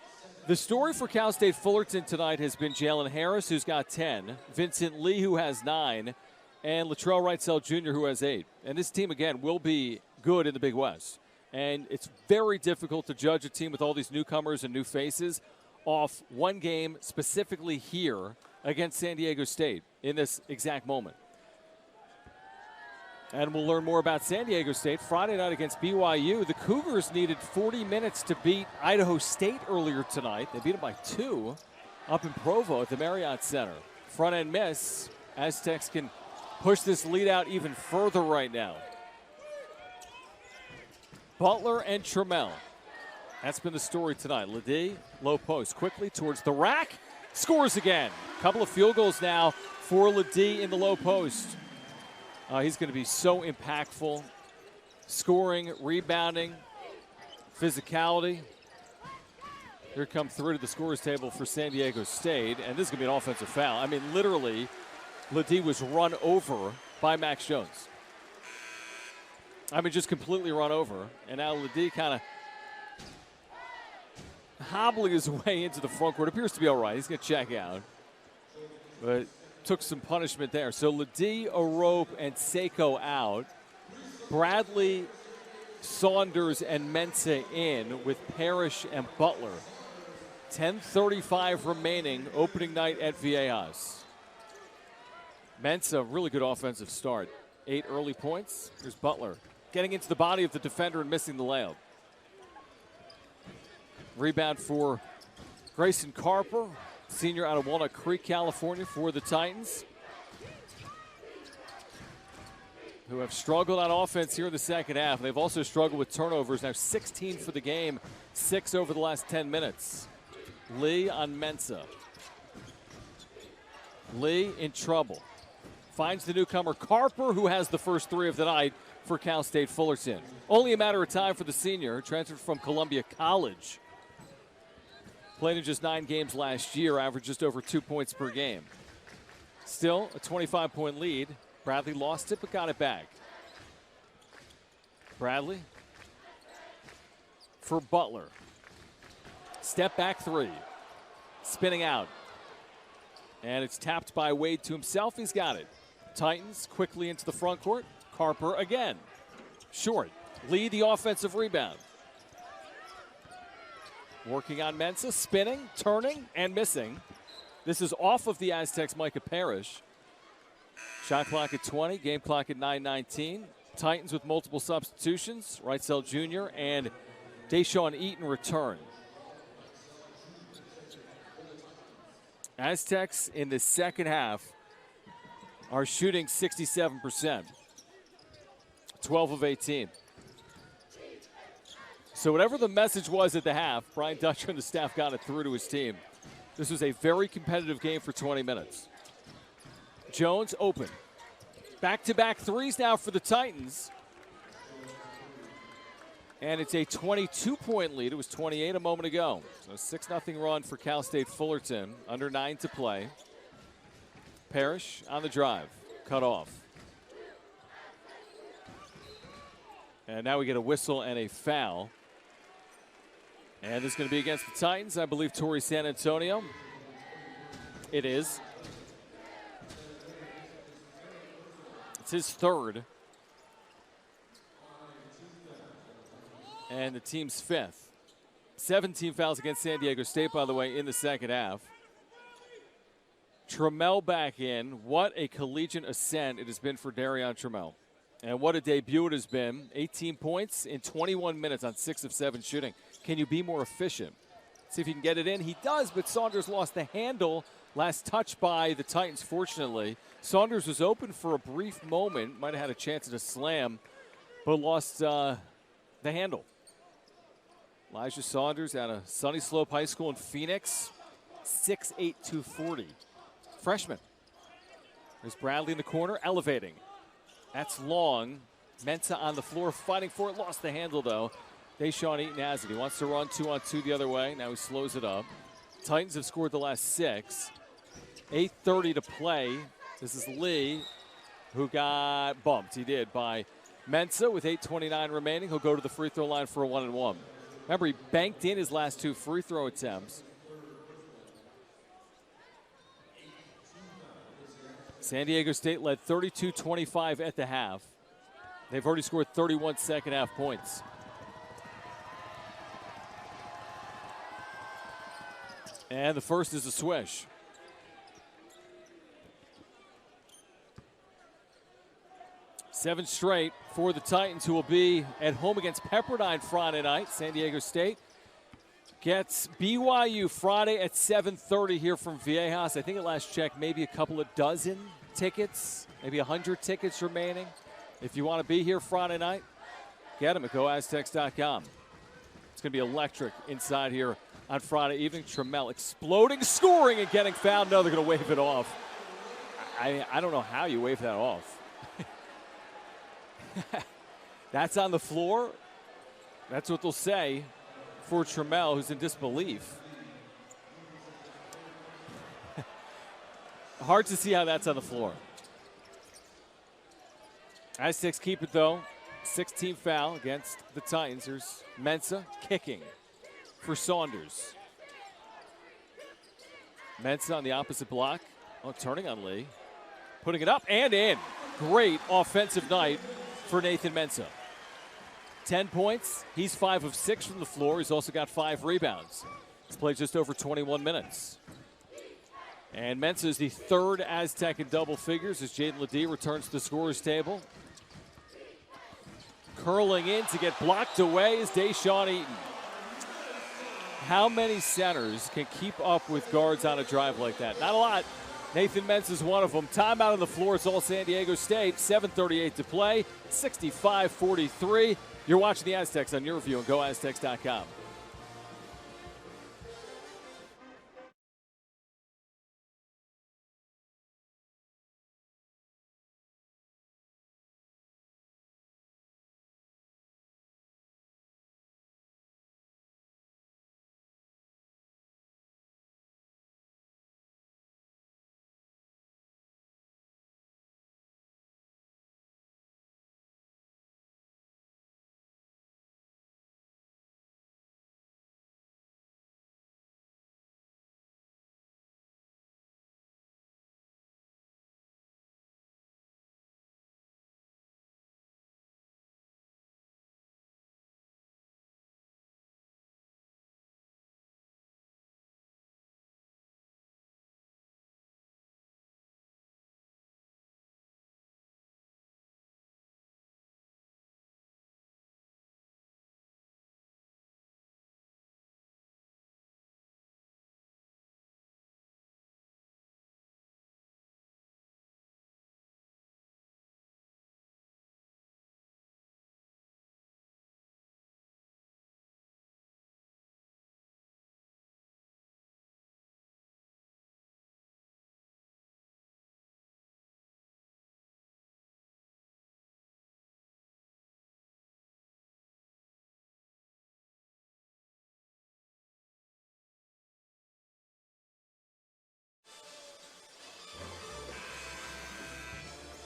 The story for Cal State Fullerton tonight has been Jalen Harris, who's got 10, Vincent Lee, who has 9, and Latrell Wrightsell Jr., who has 8. And this team, again, will be good in the Big West. And it's very difficult to judge a team with all these newcomers and new faces off one game specifically here against San Diego State in this exact moment. And we'll learn more about San Diego State Friday night against BYU. The Cougars needed 40 minutes to beat Idaho State earlier tonight. They beat them by 2 up in Provo at the Marriott Center. Front end miss. Aztecs can push this lead out even further right now. Butler and Trammell. That's been the story tonight. Ledee, low post, quickly towards the rack. Scores again. Couple of field goals now for Ledee in the low post. He's going to be so impactful. Scoring, rebounding, physicality. Here come through to the scorers table for San Diego State, and this is going to be an offensive foul. I mean, literally, Ledee was run over by Max Jones. I mean, just completely run over. And now Ledee kind of hobbling his way into the front court. Appears to be all right. He's going to check out. But took some punishment there. So Ledee, Arope, and Seiko out. Bradley, Saunders, and Mensah in with Parrish and Butler. 10:35 remaining, opening night at Viejas. Mensah, really good offensive start. 8 early points. Here's Butler getting into the body of the defender and missing the layup. Rebound for Grayson Carper, senior out of Walnut Creek, California, for the Titans, who have struggled on offense here in the second half. They've also struggled with turnovers. Now 16 for the game, 6 over the last 10 minutes. Lee on Mensah. Lee in trouble. Finds the newcomer Carper, who has the first 3 of the night for Cal State Fullerton. Only a matter of time for the senior, transferred from Columbia College. Played in just 9 games last year, averaged just over 2 points per game. Still a 25-point lead. Bradley lost it, but got it back. Bradley for Butler. Step back 3. Spinning out. And it's tapped by Wade to himself. He's got it. Titans quickly into the front court. Carper again. Short. Lee the offensive rebound. Working on Mensah, spinning, turning, and missing. This is off of the Aztecs' Micah Parrish. Shot clock at 20, game clock at 9:19. Titans with multiple substitutions. Wrightsell Jr. and Deshaun Eaton return. Aztecs in the second half are shooting 67%. 12 of 18. So whatever the message was at the half, Brian Dutcher and the staff got it through to his team. This was a very competitive game for 20 minutes. Jones open. Back-to-back threes now for the Titans. And it's a 22-point lead. It was 28 a moment ago. So 6-0 run for Cal State Fullerton. Under 9 to play. Parrish on the drive. Cut off. And now we get a whistle and a foul. And this is going to be against the Titans. I believe Torrey San Antonio. It is. It's his 3rd. And the team's 5th. 17 fouls against San Diego State, by the way, in the second half. Trammell back in. What a collegiate ascent it has been for Darion Trammell. And what a debut it has been. 18 points in 21 minutes on 6 of 7 shooting. Can you be more efficient? See if he can get it in. He does, but Saunders lost the handle. Last touch by the Titans, fortunately. Saunders was open for a brief moment. Might have had a chance at a slam, but lost the handle. Elijah Saunders out of Sunny Slope High School in Phoenix. 6'8", 240. Freshman. There's Bradley in the corner, elevating. That's long. Mensah on the floor, fighting for it. Lost the handle, though. Deshaun Eaton has it. He wants to run 2-on-2 the other way. Now he slows it up. Titans have scored the last 6. 8:30 to play. This is Lee, who got bumped. He did by Mensah with 8:29 remaining. He'll go to the free throw line for a 1-and-1. Remember, he banked in his last 2 free throw attempts. San Diego State led 32-25 at the half. They've already scored 31 second half points. And the first is a swish. Seven straight for the Titans, who will be at home against Pepperdine Friday night. San Diego State gets BYU Friday at 7:30 here from Viejas. I think at last check, maybe a couple of dozen tickets, maybe 100 tickets remaining. If you want to be here Friday night, get them at goaztecs.com. It's going to be electric inside here on Friday evening. Trammell exploding, scoring, and getting fouled. No, they're going to wave it off. I don't know how you wave that off. That's on the floor. That's what they'll say for Trammell, who's in disbelief. Hard to see how that's on the floor. Aztecs keep it, though. 16 foul against the Titans. There's Mensah kicking for Saunders. Mensah on the opposite block. Oh, turning on Lee. Putting it up and in. Great offensive night for Nathan Mensah. 10 points. He's 5 of 6 from the floor. He's also got 5 rebounds. He's played just over 21 minutes. And Mensah is the third Aztec in double figures as Jaden Ledee returns to the scorer's table. Curling in to get blocked away is Deshaun Eaton. How many centers can keep up with guards on a drive like that? Not a lot. Nathan Mensah is one of them. Timeout on the floor. It's all San Diego State. 7:38 to play. 65-43. You're watching the Aztecs on your view on goaztecs.com.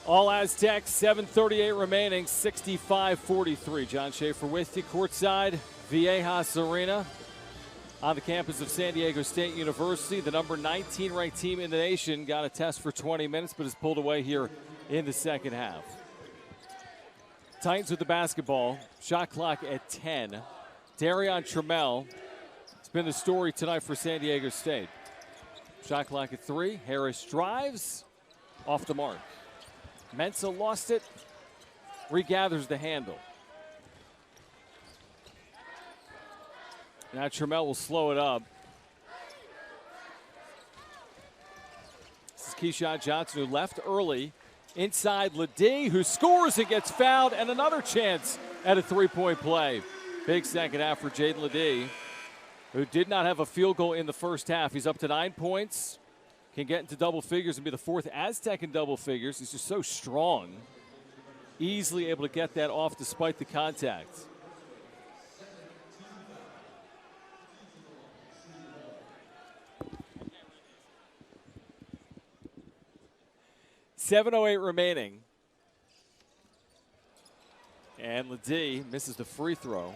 All Aztecs, 7:38 remaining, 65-43. John Schaefer with you, courtside, Viejas Arena, on the campus of San Diego State University. The number 19 ranked team in the nation got a test for 20 minutes, but is pulled away here in the second half. Titans with the basketball, shot clock at 10. Darion Trammell, it's been the story tonight for San Diego State. Shot clock at 3. Harris drives, off the mark. Mensah lost it, regathers the handle. Now Trammell will slow it up. This is Keyshawn Johnson, who left early. Inside Ledee, who scores and gets fouled, and another chance at a three-point play. Big second half for Jaden Ledee, who did not have a field goal in the first half. He's up to 9 points. Can get into double figures and be the fourth Aztec in double figures. He's just so strong. Easily able to get that off despite the contact. .708 remaining. And Ledee misses the free throw.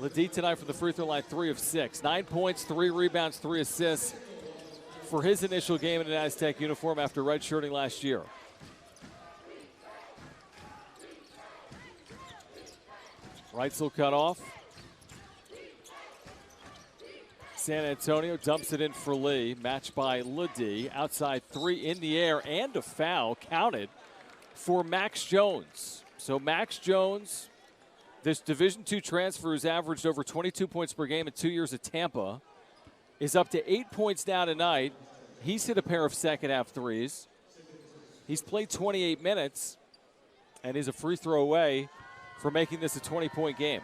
Ledee tonight from the free throw line, 3 of 6. 9 points, 3 rebounds, 3 assists for his initial game in an Aztec uniform after redshirting last year. Reitzel cut off. San Antonio dumps it in for Lee, matched by Ledee. Outside 3 in the air, and a foul counted for Max Jones. So Max Jones, this Division II transfer, has averaged over 22 points per game in 2 years at Tampa, is up to 8 points now tonight. He's hit a pair of second-half threes. He's played 28 minutes and is a free throw away from making this a 20-point game.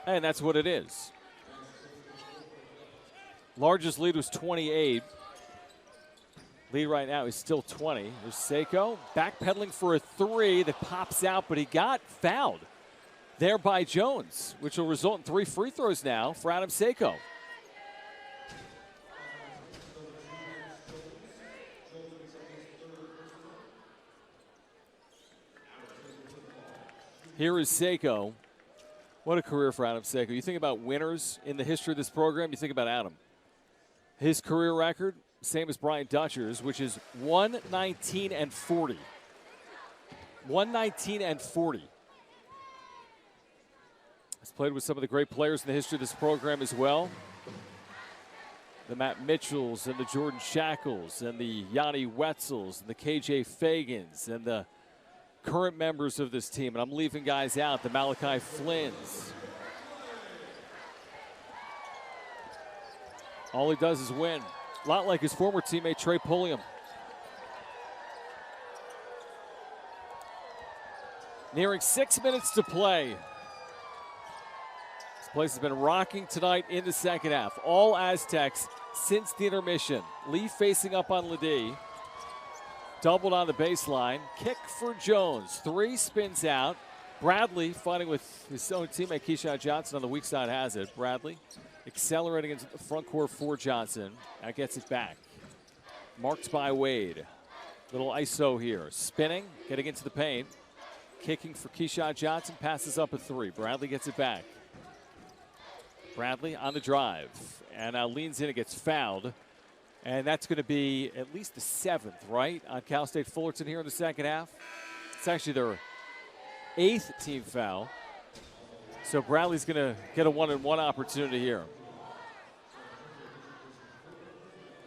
And that's what it is. Largest lead was 28. Lead right now is still 20. There's Seiko backpedaling for a 3 that pops out, but he got fouled there by Jones, which will result in 3 free throws now for Adam Seiko. Here is Seiko. What a career for Adam Seiko. You think about winners in the history of this program, you think about Adam. His career record, same as Brian Dutcher's, which is 119-40. 119-40. He's played with some of the great players in the history of this program as well. The Matt Mitchells and the Jordan Shackles and the Yanni Wetzels and the KJ Fagans and the current members of this team. And I'm leaving guys out, the Malachi Flynns. All he does is win. A lot like his former teammate Trey Pulliam. Nearing 6 minutes to play. This place has been rocking tonight in the second half. All Aztecs since the intermission. Lee facing up on Ledee. Doubled on the baseline. Kick for Jones. 3 spins out. Bradley fighting with his own teammate Keyshawn Johnson on the weak side has it. Bradley accelerating into the front court for Johnson. That gets it back. Marked by Wade. Little ISO here. Spinning, getting into the paint. Kicking for Keyshawn Johnson. Passes up a 3. Bradley gets it back. Bradley on the drive. And now leans in and gets fouled. And that's going to be at least the 7th, right, on Cal State Fullerton here in the second half. It's actually their 8th team foul. So Bradley's going to get a 1-on-1 opportunity here.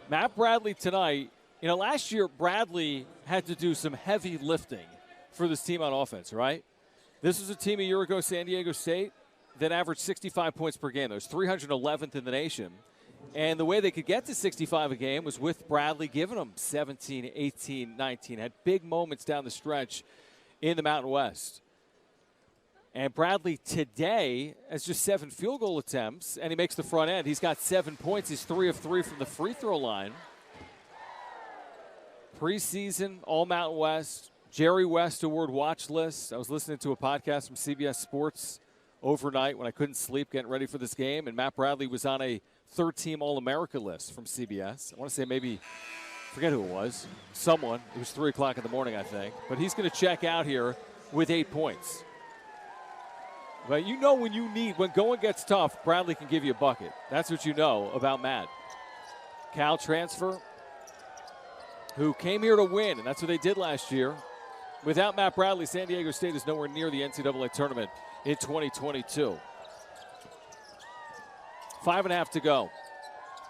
Matt Bradley tonight, you know, last year Bradley had to do some heavy lifting for this team on offense, right? This was a team a year ago, San Diego State, that averaged 65 points per game. That was 311th in the nation. And the way they could get to 65 a game was with Bradley giving them 17, 18, 19. Had big moments down the stretch in the Mountain West. And Bradley today has just 7 field goal attempts, and he makes the front end. He's got 7 points. He's 3 of 3 from the free throw line. Preseason, All Mountain West, Jerry West Award watch list. I was listening to a podcast from CBS Sports overnight when I couldn't sleep getting ready for this game, and Matt Bradley was on a third-team All-America list from CBS. I want to say maybe, forget who it was, someone. It was 3 o'clock in the morning, I think. But he's going to check out here with 8 points. But you know when going gets tough, Bradley can give you a bucket. That's what you know about Matt. Cal transfer, who came here to win, and that's what they did last year. Without Matt Bradley, San Diego State is nowhere near the NCAA tournament in 2022. 5.5 to go.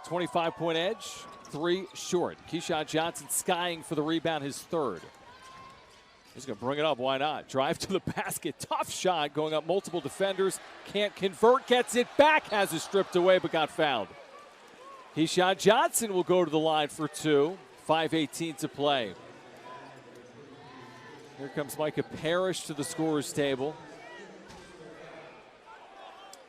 25-point edge, 3 short. Keyshawn Johnson skying for the rebound, his 3rd. He's going to bring it up. Why not? Drive to the basket. Tough shot going up multiple defenders. Can't convert. Gets it back. Has it stripped away but got fouled. Keyshawn Johnson will go to the line for 2. 5:18 to play. Here comes Micah Parrish to the scorer's table.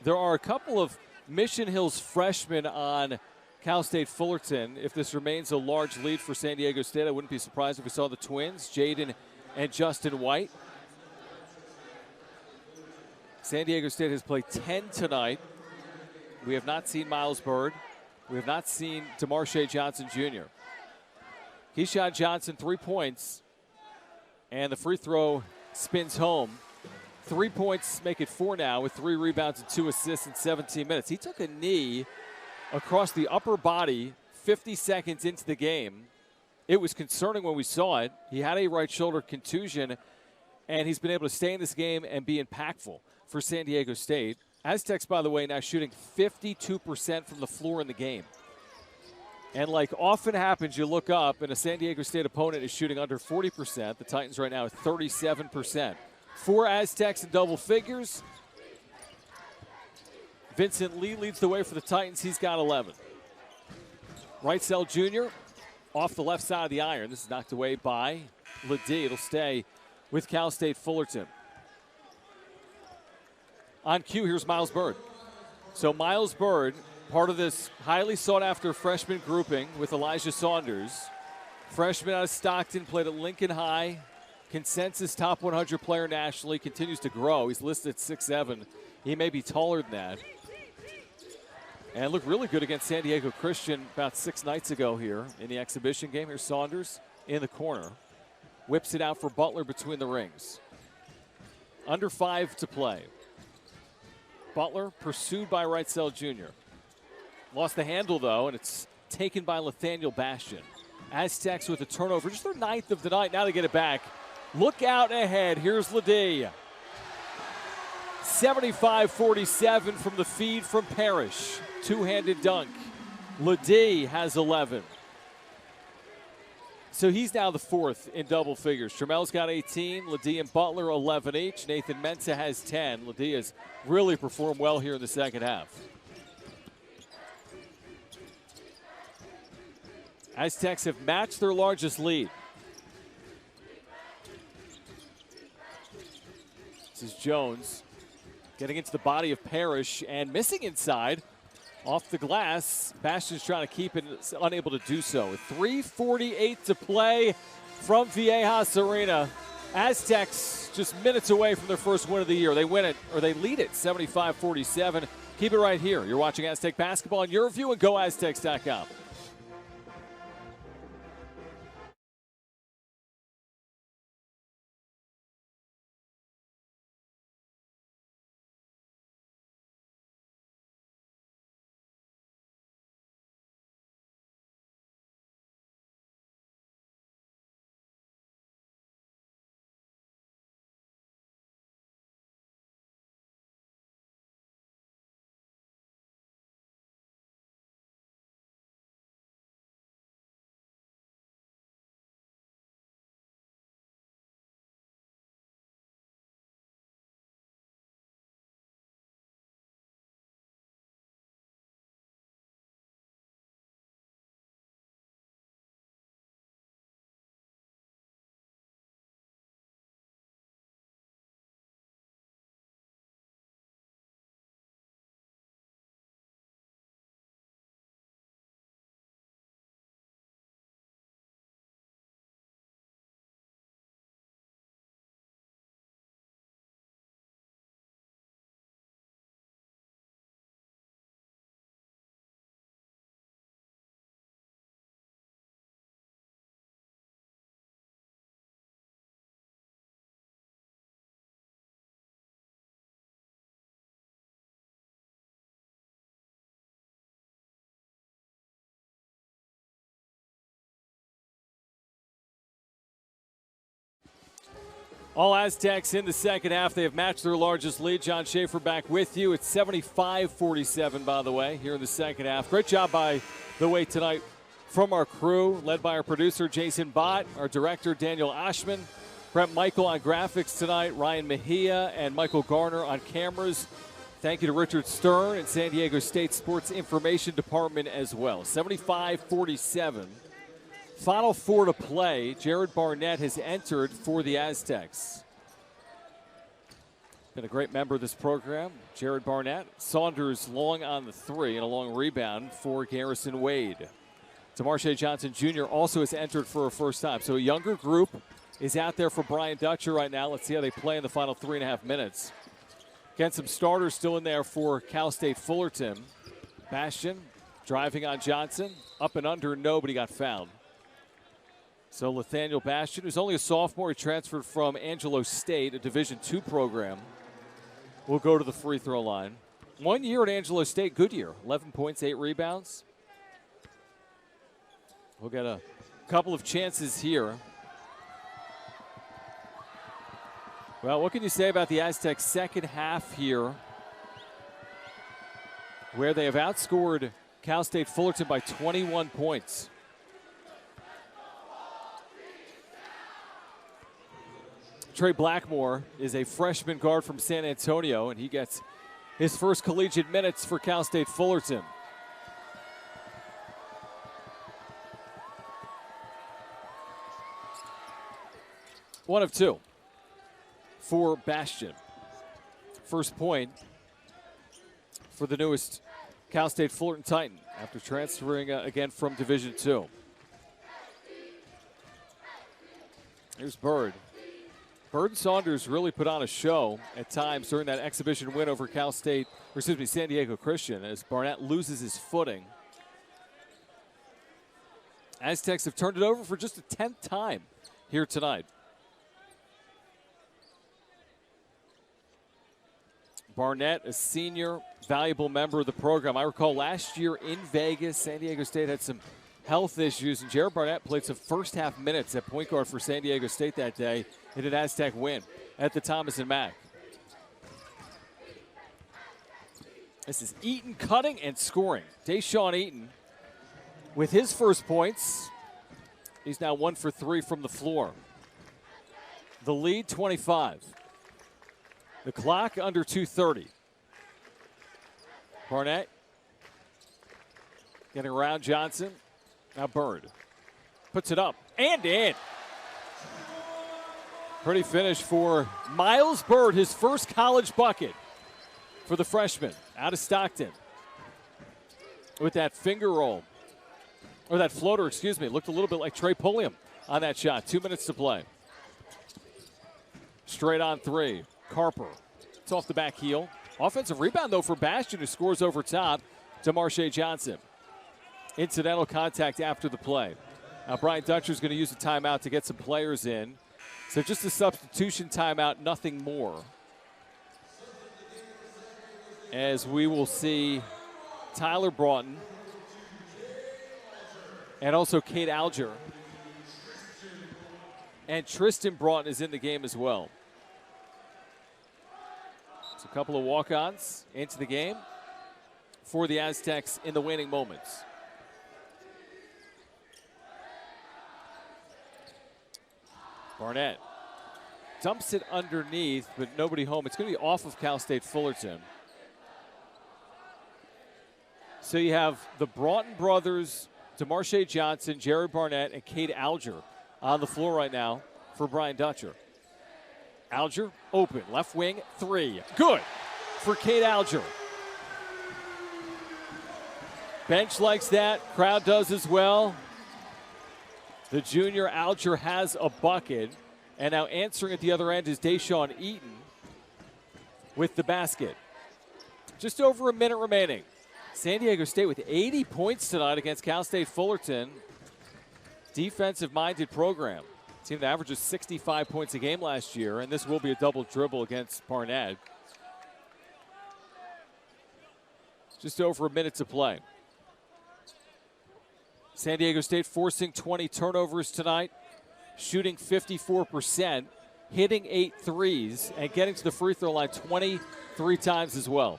There are a couple of Mission Hills freshmen on Cal State Fullerton. If this remains a large lead for San Diego State, I wouldn't be surprised if we saw the twins, Jaden and Justin White. San Diego State has played 10 tonight. We have not seen Miles Bird. We have not seen DeMarshe Johnson Jr. Keyshawn Johnson, 3 points, and the free throw spins home. 3 points make it 4 now with 3 rebounds and 2 assists in 17 minutes. He took a knee across the upper body 50 seconds into the game. It was concerning when we saw it. He had a right shoulder contusion, and he's been able to stay in this game and be impactful for San Diego State. Aztecs, by the way, now shooting 52% from the floor in the game. And like often happens, you look up and a San Diego State opponent is shooting under 40%. The Titans right now at 37%. 4 Aztecs in double figures. Vincent Lee leads the way for the Titans. He's got 11. Wrightsell Jr. off the left side of the iron. This is knocked away by Ledee. It'll stay with Cal State Fullerton. On cue, here's Miles Bird. So Miles Bird, part of this highly sought-after freshman grouping with Elijah Saunders. Freshman out of Stockton, played at Lincoln High. Consensus top 100 player nationally, continues to grow. He's listed at 6'7". He may be taller than that. And looked really good against San Diego Christian about 6 nights ago here in the exhibition game. Here's Saunders in the corner. Whips it out for Butler between the rings. Under 5 to play. Butler pursued by Wrightsell Jr. Lost the handle, though, and it's taken by Nathaniel Bastian. Aztecs with a turnover, just their 9th of the night. Now they get it back. Look out ahead. Here's Ledee. 75-47 from the feed from Parrish. Two-handed dunk. Ledee has 11. So he's now the 4th in double figures. Tramel's got 18. Ledee and Butler 11 each. Nathan Mensah has 10. Ledee has really performed well here in the second half. Aztecs have matched their largest lead. This is Jones getting into the body of Parrish and missing inside. Off the glass, Bastian's trying to keep it, unable to do so. With 3:48 to play from Viejas Arena. Aztecs just minutes away from their first win of the year. They win it, or they lead it, 75-47. Keep it right here. You're watching Aztec basketball on your view and GoAztecs.com. All Aztecs in the second half. They have matched their largest lead. John Schaefer back with you. It's 75-47, by the way, here in the second half. Great job, by the way, tonight from our crew, led by our producer, Jason Bott, our director, Daniel Ashman, Brett Michael on graphics tonight, Ryan Mejia and Michael Garner on cameras. Thank you to Richard Stern and San Diego State Sports Information Department as well. 75-47. Final 4 to play. Jared Barnett has entered for the Aztecs. Been a great member of this program, Jared Barnett. Saunders long on the 3 and a long rebound for Garrison Wade. Demarche Johnson Jr. also has entered for a first time. So a younger group is out there for Brian Dutcher right now. Let's see how they play in the final 3.5 minutes. Again, some starters still in there for Cal State Fullerton. Bastian driving on Johnson. Up and under, nobody got fouled. So Nathaniel Bastian, who's only a sophomore, he transferred from Angelo State, a Division II program, will go to the free throw line. 1 year at Angelo State, good year. 11 points, 8 rebounds. We'll get a couple of chances here. Well, what can you say about the Aztecs' second half here where they have outscored Cal State Fullerton by 21 points. Trey Blackmore is a freshman guard from San Antonio, and he gets his first collegiate minutes for Cal State Fullerton. One of two for Bastion. First point for the newest Cal State Fullerton Titan after transferring again from Division II. Here's Bird. Bird and Saunders really put on a show at times during that exhibition win over San Diego Christian, as Barnett loses his footing. Aztecs have turned it over for just the 10th time here tonight. Barnett, a senior, valuable member of the program. I recall last year in Vegas, San Diego State had some health issues, and Jared Barnett played some first half minutes at point guard for San Diego State that day in an Aztec win at the Thomas and Mack. This is Eaton cutting and scoring. Deshaun Eaton with his first points. He's now 1 for 3 from the floor. The lead, 25. The clock under 2:30. Barnett getting around Johnson. Now Bird puts it up and in. Pretty finish for Miles Bird, his first college bucket for the freshman out of Stockton. With that finger roll, or that floater, excuse me, looked a little bit like Trey Pulliam on that shot. 2 minutes to play. Straight on three. Carper. It's off the back heel. Offensive rebound, though, for Bastion, who scores over top to Marshae Johnson. Incidental contact after the play. Now, Brian Dutcher's going to use a timeout to get some players in. So just a substitution timeout, nothing more. As we will see Tyler Broughton and also Cade Alger. And Tristan Broughton is in the game as well. It's a couple of walk-ons into the game for the Aztecs in the waning moments. Barnett dumps it underneath, but nobody home. It's going to be off of Cal State Fullerton. So you have the Broughton brothers, DeMarshe Johnson, Jared Barnett, and Cade Alger on the floor right now for Brian Dutcher. Alger, open, left wing, three. Good for Cade Alger. Bench likes that, crowd does as well. The junior Alger has a bucket, and now answering at the other end is Deshaun Eaton with the basket. Just over a minute remaining. San Diego State with 80 points tonight against Cal State Fullerton. Defensive-minded program. Team that averages 65 points a game last year, and this will be a double dribble against Barnett. Just over a minute to play. San Diego State forcing 20 turnovers tonight, shooting 54%, hitting 8 threes, and getting to the free throw line 23 times as well.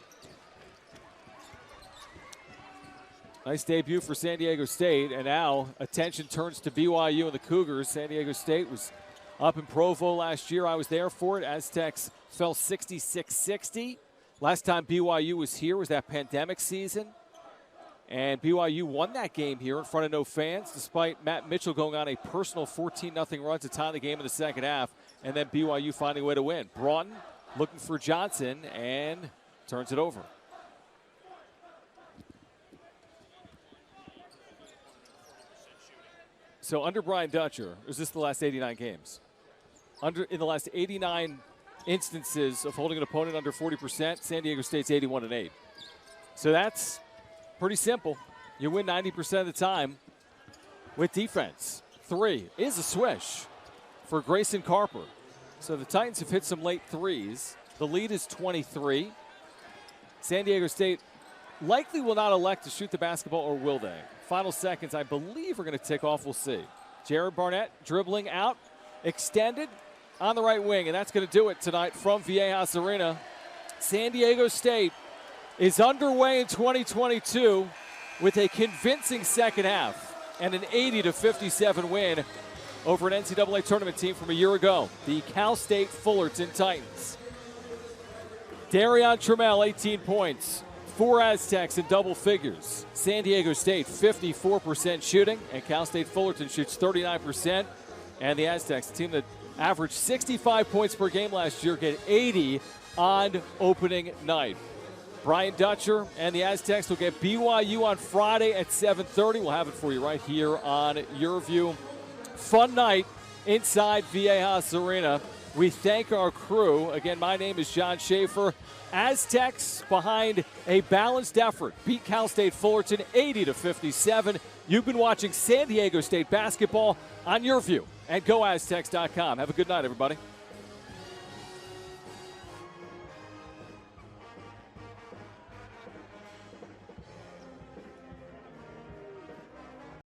Nice debut for San Diego State, and now attention turns to BYU and the Cougars. San Diego State was up in Provo last year. I was there for it. Aztecs fell 66-60. Last time BYU was here was that pandemic season. And BYU won that game here in front of no fans, despite Matt Mitchell going on a personal 14-0 run to tie the game in the second half, and then BYU finding a way to win. Broughton looking for Johnson and turns it over. So under Brian Dutcher, is this the last 89 games? In the last 89 instances of holding an opponent under 40%, San Diego State's 81-8. So that's pretty simple. You win 90% of the time with defense. Three is a swish for Grayson Carper. So the Titans have hit some late threes. The lead is 23. San Diego State likely will not elect to shoot the basketball, or will they? Final seconds, I believe, are going to tick off. We'll see. Jared Barnett dribbling out, extended on the right wing, and that's going to do it tonight from Viejas Arena. San Diego State is underway in 2022 with a convincing second half and an 80-57 win over an NCAA tournament team from a year ago, the Cal State Fullerton Titans. Darion Trammell, 18 points. 4 Aztecs in double figures. San Diego State, 54% shooting, and Cal State Fullerton shoots 39%. And the Aztecs, a team that averaged 65 points per game last year, get 80 on opening night. Brian Dutcher and the Aztecs will get BYU on Friday at 7:30. We'll have it for you right here on Your View. Fun night inside Viejas Arena. We thank our crew. Again, my name is John Schaefer. Aztecs behind a balanced effort beat Cal State Fullerton 80-57. You've been watching San Diego State basketball on Your View at GoAztecs.com. Have a good night, everybody.